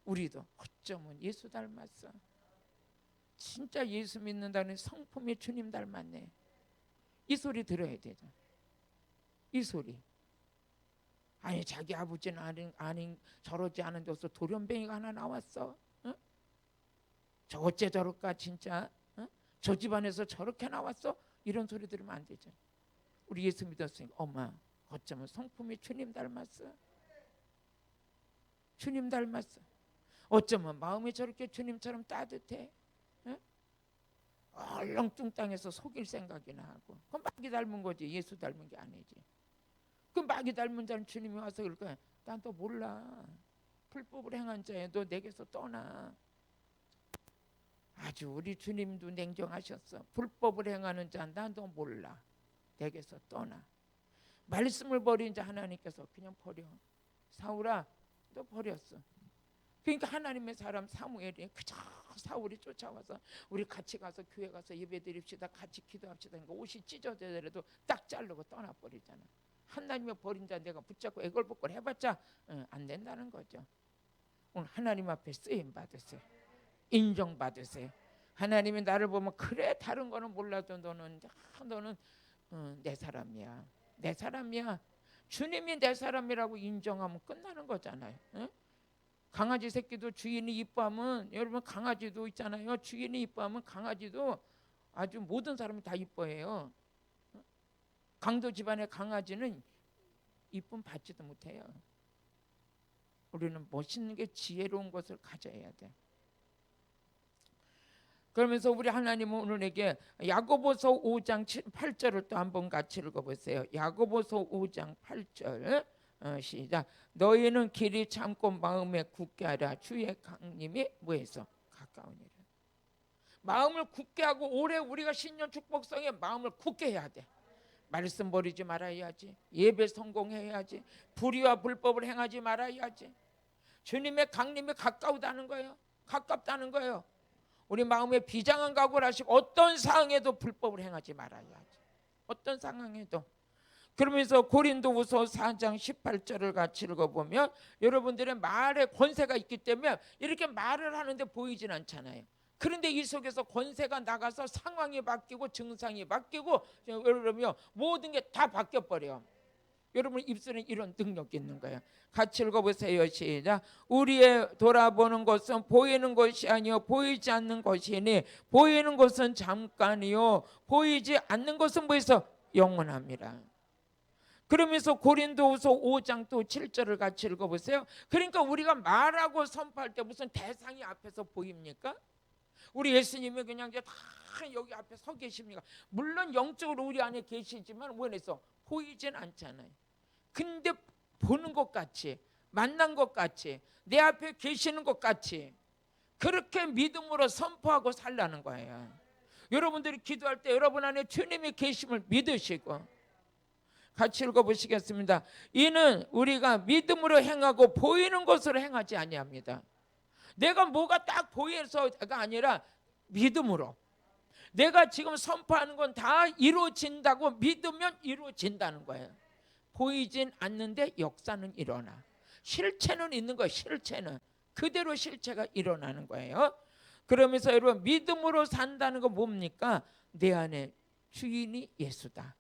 우리도 어쩌면 예수 닮았어. 진짜 예수 믿는다는 성품이 주님 닮았네. 이 소리 들어야 되죠. 이 소리. 아니 자기 아버지는 아닌 저러지 않은 데서 돌연뱅이가 하나 나왔어. 응? 저 어째 저럴까 진짜. 응? 저 집안에서 저렇게 나왔어. 이런 소리 들으면 안 되죠. 우리 예수 믿었으니까 엄마 어쩌면 성품이 주님 닮았어. 주님 닮았어. 어쩌면 마음이 저렇게 주님처럼 따뜻해. 응? 얼렁뚱땅해서 속일 생각이나 하고. 그건 마귀 닮은 거지. 예수 닮은 게 아니지. 그 마귀 닮은 자는 주님이 와서 그럴 거야. 난 또 몰라. 불법을 행한 자야. 너 내게서 떠나. 아주 우리 주님도 냉정하셨어. 불법을 행하는 자 난 너 몰라. 내게서 떠나. 말씀을 버린 자 하나님께서 그냥 버려. 사울아, 너 버렸어. 그러니까 하나님의 사람 사무엘이 그저 사울이 쫓아와서 우리 같이 가서 교회 가서 예배드립시다, 같이 기도합시다. 그러니까 옷이 찢어지더라도 딱 자르고 떠나버리잖아. 하나님의 버린 자 내가 붙잡고 애걸복걸 해봤자 안 된다는 거죠. 오늘 하나님 앞에 쓰임 받으세요. 인정받으세요. 하나님이 나를 보면 그래 다른 거는 몰라도 너는 내 사람이야. 내 사람이야. 주님이 내 사람이라고 인정하면 끝나는 거잖아요. 응? 강아지 새끼도 주인이 이뻐하면, 여러분 강아지도 있잖아요. 주인이 이뻐하면 강아지도 아주 모든 사람이 다 이뻐해요. 강도 집안의 강아지는 이쁨 받지도 못해요. 우리는 멋있는 게 지혜로운 것을 가져야 돼. 그러면서 우리 하나님은 오늘에게 야고보서 5장 8절을 또 한번 같이 읽어보세요. 야고보서 5장 8절 시작. 너희는 길이 참고 마음에 굳게 하라. 주의 강림이 뭐해서 가까우니라. 마음을 굳게 하고 올해 우리가 신년 축복성에 마음을 굳게 해야 돼. 말씀 버리지 말아야지. 예배 성공해야지. 불의와 불법을 행하지 말아야지. 주님의 강림이 가까우다는 거예요. 가깝다는 거예요. 우리 마음에 비장한 각오를 하시고 어떤 상황에도 불법을 행하지 말아야지. 어떤 상황에도. 그러면서 고린도후서 4장 18절을 같이 읽어보면 여러분들의 말에 권세가 있기 때문에 이렇게 말을 하는데 보이진 않잖아요. 그런데 이 속에서 권세가 나가서 상황이 바뀌고 증상이 바뀌고 여러분 모든 게 다 바뀌어버려요. 여러분 입술에 이런 능력이 있는 거예요. 같이 읽어보세요. 시작. 우리의 돌아보는 것은 보이는 것이 아니요 보이지 않는 것이니 보이는 것은 잠깐이요 보이지 않는 것은 뭐에서 영원합니다. 그러면서 고린도후서 5장 또 7절을 같이 읽어보세요. 그러니까 우리가 말하고 선포할 때 무슨 대상이 앞에서 보입니까? 우리 예수님이 그냥 이제 다 여기 앞에 서 계십니까? 물론 영적으로 우리 안에 계시지만 원해서 보이진 않잖아요. 근데 보는 것 같이, 만난 것 같이, 내 앞에 계시는 것 같이 그렇게 믿음으로 선포하고 살라는 거예요. 여러분들이 기도할 때 여러분 안에 주님이 계심을 믿으시고, 같이 읽어보시겠습니다. 이는 우리가 믿음으로 행하고 보이는 것으로 행하지 아니합니다. 내가 뭐가 딱 보여서가 아니라 믿음으로. 내가 지금 선포하는 건 다 이루어진다고 믿으면 이루어진다는 거예요. 보이진 않는데 역사는 일어나. 실체는 있는 거예요. 실체는 그대로 실체가 일어나는 거예요. 그러면서 여러분 믿음으로 산다는 건 뭡니까? 내 안에 주인이 예수다.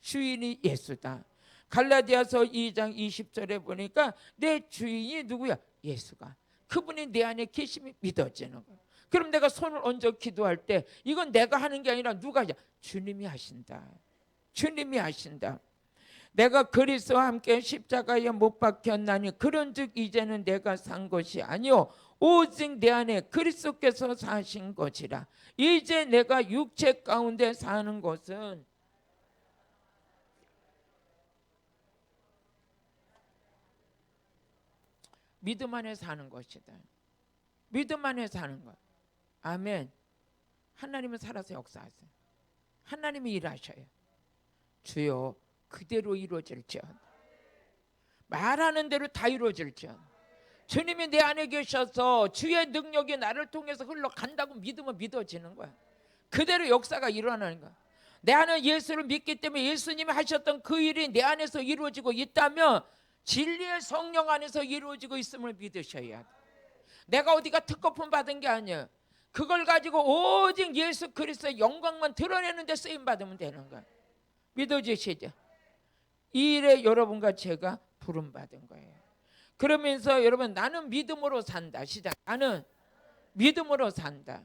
주인이 예수다. 갈라디아서 2장 20절에 보니까 내 주인이 누구야? 예수가. 그분이 내 안에 계심이 믿어지는 거예요. 그럼 내가 손을 얹어 기도할 때 이건 내가 하는 게 아니라 누가 하냐? 주님이 하신다. 주님이 하신다. 내가 그리스도와 함께 십자가에 못 박혔나니 그런즉 이제는 내가 산 것이 아니요 오직 내 안에 그리스도께서 사신 것이라. 이제 내가 육체 가운데 사는 것은 믿음 안에 사는 것이다. 믿음 안에 사는 것. 아멘. 하나님은 살아서 역사하세요. 하나님이 일하셔요. 주여 그대로 이루어질지어다. 말하는 대로 다 이루어질지어다. 주님이 내 안에 계셔서 주의 능력이 나를 통해서 흘러간다고 믿으면 믿어지는 거야. 그대로 역사가 일어나는 거야. 내 안에 예수를 믿기 때문에 예수님이 하셨던 그 일이 내 안에서 이루어지고 있다면 진리의 성령 안에서 이루어지고 있음을 믿으셔야 돼. 내가 어디가 특허품 받은 게 아니야. 그걸 가지고 오직 예수 그리스도의 영광만 드러내는 데 쓰임 받으면 되는 거야. 믿어지시죠? 이 일에 여러분과 제가 부름 받은 거예요. 그러면서 여러분 나는 믿음으로 산다. 시작. 나는 믿음으로 산다.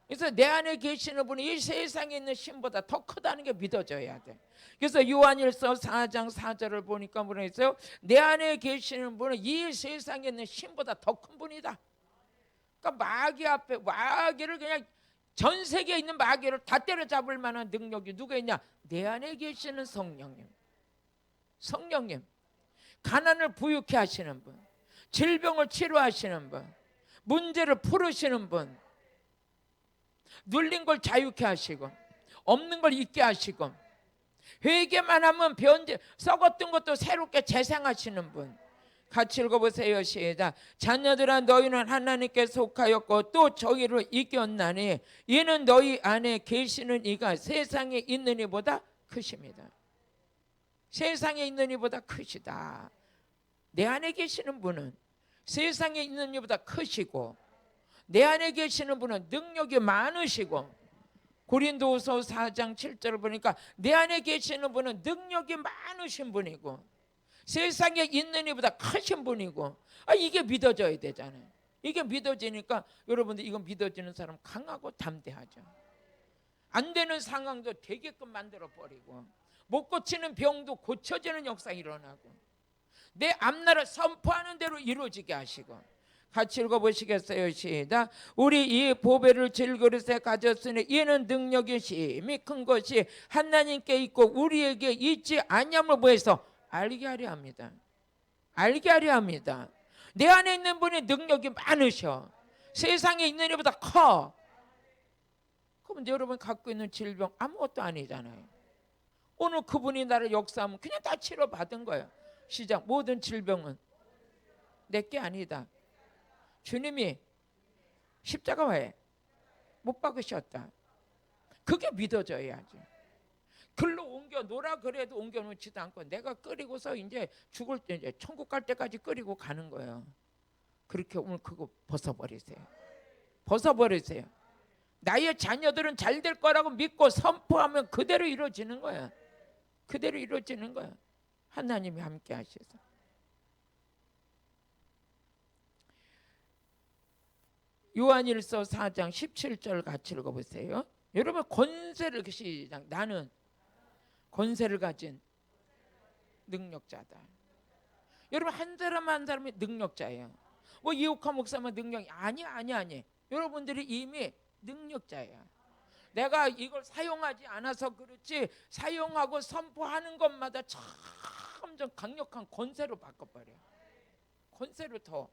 그래서 내 안에 계시는 분이 이 세상에 있는 신보다 더 크다는 게 믿어져야 돼. 그래서 요한일서 4장 4절을 보니까 뭐라 했어요? 내 안에 계시는 분은 이 세상에 있는 신보다 더 큰 분이다. 그러니까 마귀 앞에, 마귀를 그냥 전 세계에 있는 마귀를 다 때려잡을 만한 능력이 누가 있냐? 내 안에 계시는 성령님. 성령님. 가난을 부유케 하시는 분, 질병을 치료하시는 분, 문제를 풀으시는 분, 눌린 걸 자유케 하시고 없는 걸 있게 하시고 회개만 하면 썩었던 것도 새롭게 재생하시는 분. 같이 읽어보세요. 시작. 자녀들아 너희는 하나님께 속하였고 또 저희를 이겼나니 이는 너희 안에 계시는 이가 세상에 있는 이보다 크십니다. 세상에 있는 이보다 크시다. 내 안에 계시는 분은 세상에 있는 이보다 크시고 내 안에 계시는 분은 능력이 많으시고, 고린도후서 4장 7절을 보니까 내 안에 계시는 분은 능력이 많으신 분이고 세상에 있는 이보다 크신 분이고, 이게 믿어져야 되잖아요. 이게 믿어지니까 여러분들, 이거 믿어지는 사람 강하고 담대하죠. 안 되는 상황도 되게끔 만들어 버리고 못 고치는 병도 고쳐지는 역사가 일어나고 내 앞나라 선포하는 대로 이루어지게 하시고. 같이 읽어보시겠어요? 시작. 우리 이 보배를 질그릇에 가졌으니 이는 능력이 심히 큰 것이 하나님께 있고 우리에게 있지 아니함을 뭐해서 알게 하려 합니다. 알게 하려 합니다. 내 안에 있는 분이 능력이 많으셔. 세상에 있는 일보다 커. 그러면 여러분 갖고 있는 질병 아무것도 아니잖아요. 오늘 그분이 나를 역사하면 그냥 다 치료받은 거예요. 시작. 모든 질병은 내게 아니다. 주님이 십자가에 못 박으셨다. 그게 믿어져야지. 글로 옮겨 놓으라 그래도 옮겨 놓지도 않고 내가 끓이고서 이제 죽을 때 이제 천국 갈 때까지 끓이고 가는 거예요. 그렇게 오늘 그거 벗어버리세요. 벗어버리세요. 나의 자녀들은 잘 될 거라고 믿고 선포하면 그대로 이루어지는 거야. 그대로 이루어지는 거야. 하나님이 함께 하셔서. 요한일서 4장 17절 같이 읽어보세요. 여러분, 권세를, 시작. 나는 권세를 가진 능력자다. 여러분, 한 사람 한 사람이 능력자예요. 뭐 이옥화 목사만 능력이 아니. 여러분들이 이미 능력자예요. 내가 이걸 사용하지 않아서 그렇지 사용하고 선포하는 것마다 점점 강력한 권세로 바꿔버려요. 권세로 더.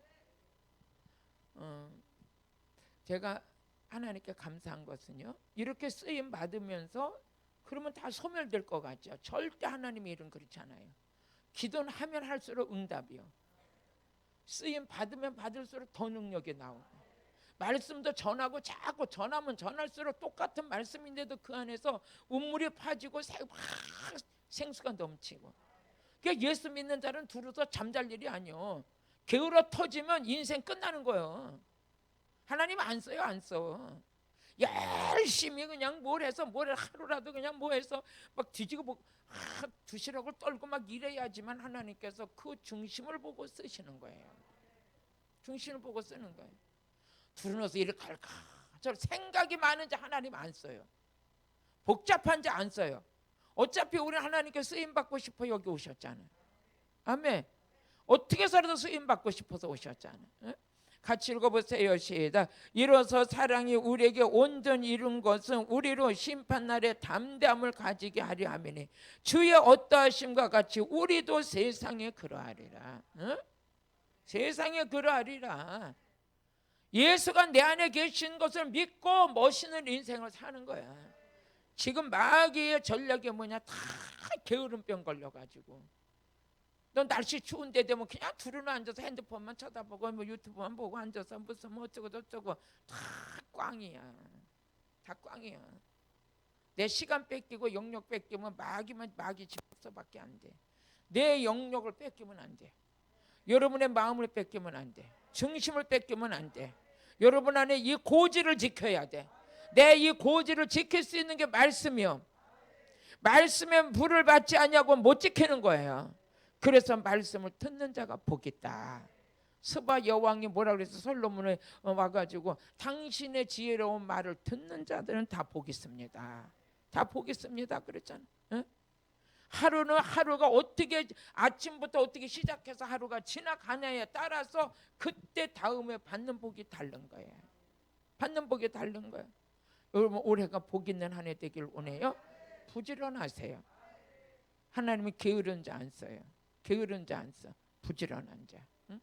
제가 하나님께 감사한 것은요, 이렇게 쓰임 받으면서 그러면 다 소멸될 것 같죠. 절대 하나님의 일은 그렇지 않아요. 기도는 하면 할수록 응답이요. 쓰임 받으면 받을수록 더 능력이 나오고, 말씀도 전하고 자꾸 전하면 전할수록 똑같은 말씀인데도 그 안에서 운물이 파지고 생수가 넘치고. 그러니까 예수 믿는 자는 두루서 잠잘 일이 아니요. 게으러 터지면 인생 끝나는 거예요. 하나님 안 써요, 안 써. 열심히 그냥 뭘 해서 하루라도 그냥 뭐 해서 막 뒤지고 두시락을 떨고 막 일해야지만 하나님께서 그 중심을 보고 쓰시는 거예요. 중심을 보고 쓰는 거예요. 두루너서 이렇게 갈까 저 생각이 많은 자 하나님 안 써요. 복잡한 자 안 써요. 어차피 우리 하나님께 쓰임 받고 싶어 여기 오셨잖아요. 아멘. 어떻게 살아도 쓰임 받고 싶어서 오셨잖아요. 응? 같이 읽어보세요. 시작. 이로써 사랑이 우리에게 온전히 이룬 것은 우리로 심판날에 담대함을 가지게 하려 함이니 주의 어떠하심과 같이 우리도 세상에 그러하리라. 응? 세상에 그러하리라. 예수가 내 안에 계신 것을 믿고 멋있는 인생을 사는 거야. 지금 마귀의 전략이 뭐냐? 다 게으름병 걸려가지고 너 날씨 추운데 되면 그냥 두루는 앉아서 핸드폰만 쳐다보고 뭐 유튜브만 보고 앉아서 무슨 뭐 어쩌고 저쩌고 다 꽝이야. 다 꽝이야. 내 시간 뺏기고 영역 뺏기면 마귀 집에서밖에 안 돼. 내 영역을 뺏기면 안 돼. 여러분의 마음을 뺏기면 안 돼. 중심을 뺏기면 안 돼. 여러분 안에 이 고지를 지켜야 돼. 내 이 고지를 지킬 수 있는 게 말씀이요. 말씀에 불을 받지 않냐고 못 지키는 거예요. 그래서 말씀을 듣는 자가 복이 있다. 스바 여왕이 뭐라 그래서 솔로몬에 와가지고 당신의 지혜로운 말을 듣는 자들은 다 복이 있습니다. 다 복이 있습니다. 그랬잖아. 응? 하루는 하루가 어떻게 아침부터 어떻게 시작해서 하루가 지나가냐에 따라서 그때 다음에 받는 복이 다른 거예요. 받는 복이 다른 거예요. 여러분 올해가 복 있는 한 해 되길 원해요. 부지런하세요. 하나님이 게으른 자 안 써요. 게으른 자 안 써. 부지런한 자. 응?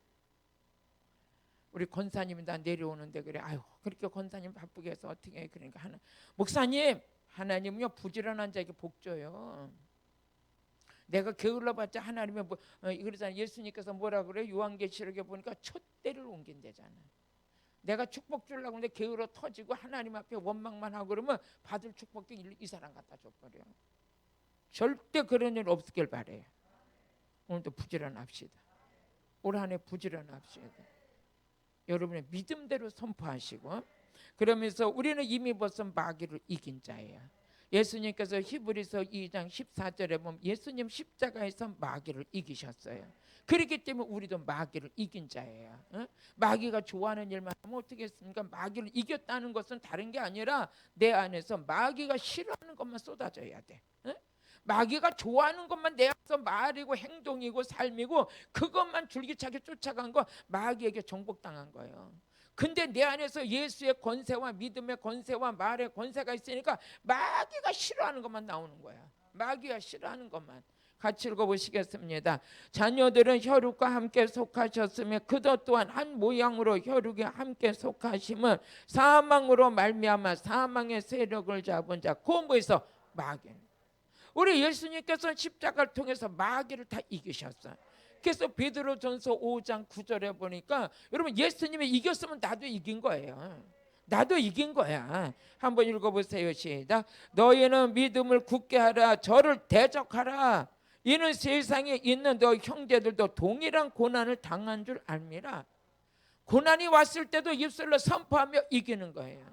우리 권사님이 다 내려오는데 그래. 아유 그렇게 권사님 바쁘게 해서 어떻게 해. 그러니까 목사님 하나님은요 부지런한 자에게 복 줘요. 내가 게을러봤자 하나님의 그러잖아. 예수님께서 뭐라 그래? 요한계시록에 보니까 촛대를 옮긴대잖아. 내가 축복 주려고 하는데 게을러 터지고 하나님 앞에 원망만 하고 그러면 받을 축복도 이 사람 갖다 줘버려. 절대 그런 일 없길 바래요. 오늘도 부지런합시다. 올 한 해 부지런합시다. 여러분의 믿음대로 선포하시고, 그러면서 우리는 이미 벌써 마귀를 이긴 자예요. 예수님께서 히브리서 2장 14절에 보면 예수님 십자가에서 마귀를 이기셨어요. 그렇기 때문에 우리도 마귀를 이긴 자예요. 마귀가 좋아하는 일만 하면 어떻게 했습니까? 마귀를 이겼다는 것은 다른 게 아니라 내 안에서 마귀가 싫어하는 것만 쏟아져야 돼. 마귀가 좋아하는 것만 내 안에서 말이고 행동이고 삶이고 그것만 줄기차게 쫓아간 거 마귀에게 정복당한 거예요. 근데 내 안에서 예수의 권세와 믿음의 권세와 말의 권세가 있으니까 마귀가 싫어하는 것만 나오는 거야. 마귀가 싫어하는 것만. 같이 읽어보시겠습니다. 자녀들은 혈육과 함께 속하셨으며 그도 또한 한 모양으로 혈육에 함께 속하심은 사망으로 말미암아 사망의 세력을 잡은 자. 그건 뭐에서? 마귀. 우리 예수님께서 십자가를 통해서 마귀를 다 이기셨어요. 그래서 베드로전서 5장 9절에 보니까 여러분 예수님이 이겼으면 나도 이긴 거예요. 나도 이긴 거야. 한번 읽어보세요. 시작. 너희는 믿음을 굳게 하라. 저를 대적하라. 이는 세상에 있는 너 형제들도 동일한 고난을 당한 줄 압니다. 고난이 왔을 때도 입술로 선포하며 이기는 거예요.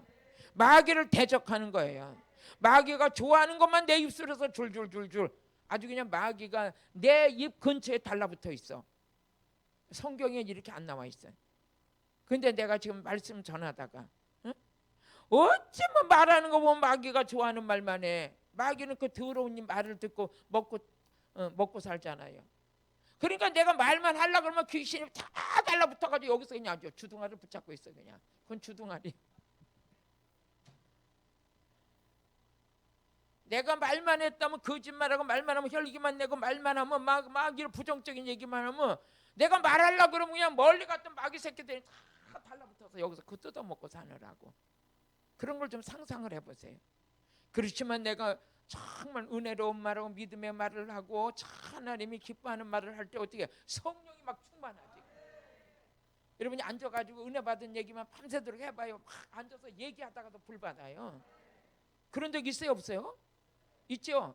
마귀를 대적하는 거예요. 마귀가 좋아하는 것만 내 입술에서 줄줄줄줄 아주 그냥 마귀가 내 입 근처에 달라붙어 있어. 성경에 이렇게 안 나와 있어요. 근데 내가 지금 말씀 전하다가 어찌 뭐 말하는 거 보면 마귀가 좋아하는 말만 해. 마귀는 그 더러운 말을 듣고 먹고 살잖아요. 그러니까 내가 말만 하려고 그러면 귀신이 다 달라붙어가지고 여기서 그냥 주둥아리를 붙잡고 있어. 그냥 그건 주둥아리. 내가 말만 했다면 거짓말하고 말만 하면 혈기만 내고 말만 하면 마귀를 부정적인 얘기만 하면 내가 말하려고 그러면 그냥 멀리 갔던 마귀 새끼들이 다 달라붙어서 여기서 그 뜯어먹고 사느라고. 그런 걸 좀 상상을 해보세요. 그렇지만 내가 정말 은혜로운 말하고 믿음의 말을 하고 하나님이 기뻐하는 말을 할 때 어떻게 성령이 막 충만하지. 여러분이 앉아가지고 은혜 받은 얘기만 밤새도록 해봐요. 막 앉아서 얘기하다가도 불받아요. 그런 적 있어요 없어요? 있죠.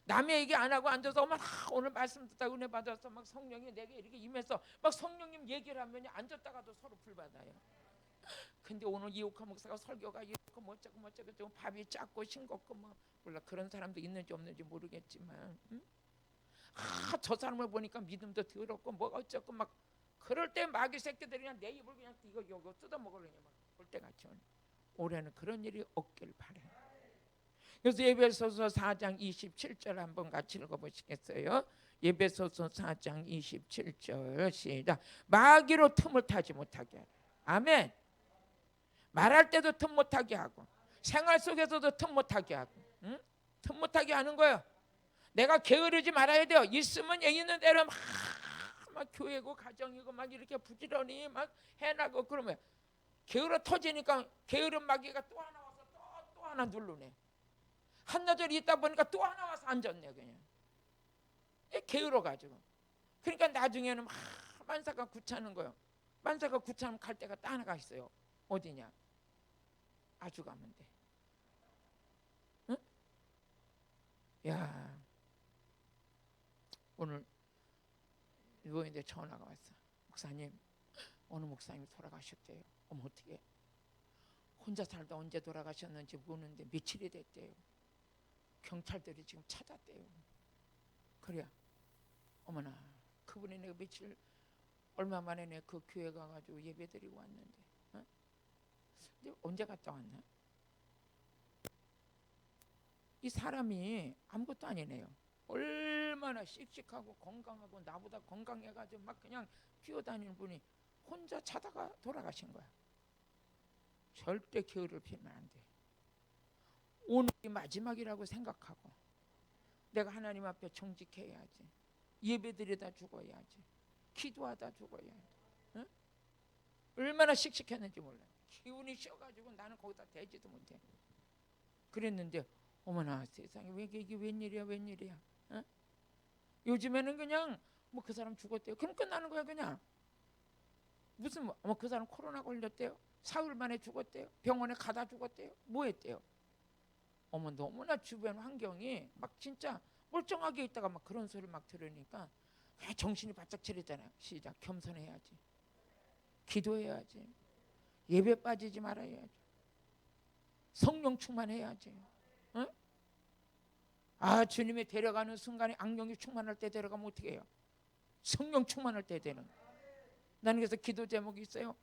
남의 얘기 안 하고 앉아서 오늘 말씀 듣다가 은혜 받아서 막 성령이 내게 이렇게 임해서 막 성령님 얘기를 하면 앉았다가도 서로 불받아요. 근데 오늘 이옥화 목사가 설교가 이렇고 뭐쩌고 밥이 작고 싱겁고 뭐 몰라 그런 사람도 있는지 없는지 모르겠지만 저 사람을 보니까 믿음도 더럽고 뭐 어쩌고 막 그럴 때 마귀 새끼들이 그냥 내 입을 그냥 이거 뜯어먹으려냐 막 볼 때 같이 올해는 그런 일이 없길 바래. 그래서 에베소서 4장 27절 한번 같이 읽어보시겠어요? 에베소서 4장 27절 시작. 마귀로 틈을 타지 못하게 하라. 아멘. 말할 때도 틈 못하게 하고 생활 속에서도 틈 못하게 하고 틈 못하게 하는 거예요. 내가 게으르지 말아야 돼요. 있으면 있는 대로 막 교회고 가정이고 막 이렇게 부지런히 막 해나고 그러면 게으르 터지니까 게으른 마귀가 또 하나 와서 또 하나 누르네. 한나절이 있다 보니까 또 하나 와서 앉았네. 그냥 게으러가지고. 그러니까 나중에는 막 만사가 구차는 거예요. 만사가 구차하면 갈 데가 딱 하나가 있어요. 어디냐? 아주 가면 돼. 응? 야, 오늘 누워있는데 전화가 왔어. 목사님, 어느 목사님이 돌아가셨대요. 어머 어떻게? 혼자 살다 언제 돌아가셨는지 모르는데 며칠이 됐대요. 경찰들이 지금 찾았대요. 그래. 어머나 그분이 내가 며칠 얼마 만에 내가 그 교회 가가지고 예배 드리고 왔는데 근데 언제 갔다 왔나? 이 사람이 아무것도 아니네요. 얼마나 씩씩하고 건강하고 나보다 건강해가지고 막 그냥 뛰어다니는 분이 혼자 자다가 돌아가신 거야. 절대 게으를 피면 안 돼. 오늘이 마지막이라고 생각하고 내가 하나님 앞에 정직해야지. 예배드리다 죽어야지. 기도하다 죽어야지. 응? 얼마나 씩씩했는지 몰라요. 기운이 쉬어가지고 나는 거기다 대지도 못해. 그랬는데 어머나 세상에 왜 이게 웬일이야 웬일이야. 응? 요즘에는 그냥 뭐 그 사람 죽었대요. 그럼 끝나는 거야 그냥. 무슨 뭐 그 사람 코로나 걸렸대요. 사흘 만에 죽었대요. 병원에 가다 죽었대요. 뭐 했대요? 너무나 주변 환경이 막 진짜 멀쩡하게 있다가 막 그런 소리 막 들으니까 정신이 바짝 차리잖아요. 시작. 겸손해야지. 기도해야지. 예배 빠지지 말아야지. 성령 충만해야지. 응? 주님이 데려가는 순간에 악령이 충만할 때 데려가면 어떻게 해요? 성령 충만할 때 되는. 나는 그래서 기도 제목이 있어요.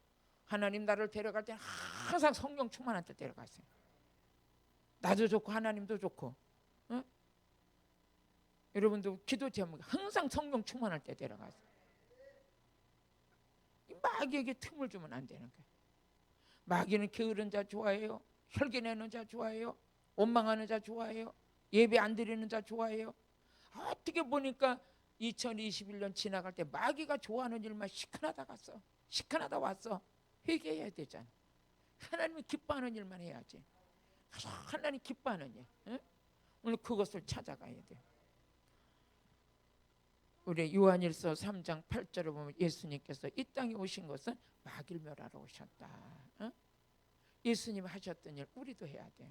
하나님 나를 데려갈 때는 항상 성령 충만할 때 데려가세요. 나도 좋고 하나님도 좋고. 응? 여러분도 기도 제목이 항상 성령 충만할 때 데려가세요. 마귀에게 틈을 주면 안 되는 거예요. 마귀는 게으른 자 좋아해요. 혈기내는 자 좋아해요. 원망하는 자 좋아해요. 예배 안 드리는 자 좋아해요. 어떻게 보니까 2021년 지나갈 때 마귀가 좋아하는 일만 시큰하다 갔어. 시큰하다 왔어. 회개해야 되잖아. 하나님이 기뻐하는 일만 해야지. 하나님 기뻐하는 일. 응? 오늘 그것을 찾아가야 돼. 우리 요한일서 3장 8절을 보면 예수님께서 이 땅에 오신 것은 마귀를 멸하러 오셨다. 응? 예수님 하셨던 일 우리도 해야 돼.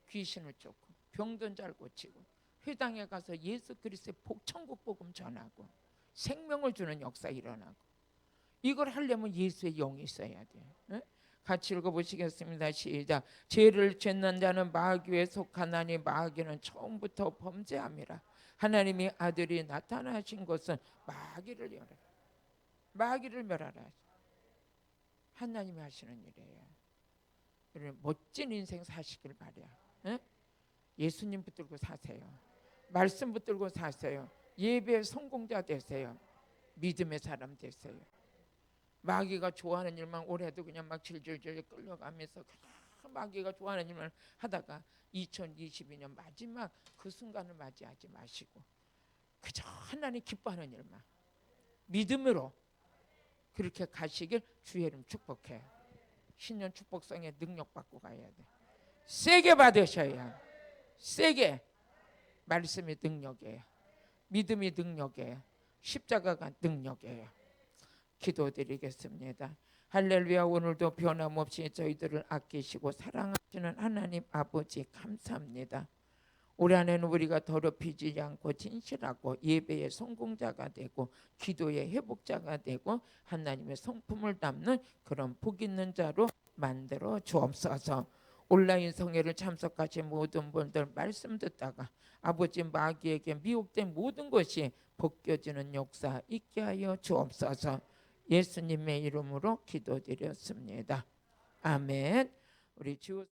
귀신을 쫓고 병든 자를 고치고 회당에 가서 예수 그리스도의 천국 복음 전하고 생명을 주는 역사 일어나고, 이걸 하려면 예수의 영이 있어야 돼. 응? 같이 읽어보시겠습니다. 시작. 죄를 짓는 자는 마귀에 속하나니 마귀는 처음부터 범죄함이라. 하나님이 아들이 나타나신 것은 마귀를 멸하라. 마귀를 멸하라. 하나님이 하시는 일이에요. 멋진 인생 사시길 바래요. 응? 예수님 붙들고 사세요. 말씀 붙들고 사세요. 예배의 성공자 되세요. 믿음의 사람 되세요. 마귀가 좋아하는 일만 올해도 그냥 막 질질질 끌려가면서 마귀가 좋아하는 일만 하다가 2022년 마지막 그 순간을 맞이하지 마시고 그저 하나님 기뻐하는 일만 믿음으로 그렇게 가시길 주의 이름 축복해요. 신년 축복성에 능력 받고 가야 돼. 세게 받으셔야. 세게. 말씀이 능력이에요. 믿음이 능력이에요. 십자가가 능력이에요. 기도드리겠습니다. 할렐루야. 오늘도 변함없이 저희들을 아끼시고 사랑하시는 하나님 아버지 감사합니다. 올 한해는 우리가 더럽히지 않고 진실하고 예배의 성공자가 되고 기도의 회복자가 되고 하나님의 성품을 담는 그런 복 있는 자로 만들어 주옵소서. 온라인 성회를 참석하신 모든 분들 말씀 듣다가 아버지 마귀에게 미혹된 모든 것이 벗겨지는 역사 있게 하여 주옵소서. 예수님의 이름으로 기도드렸습니다. 아멘. 우리 주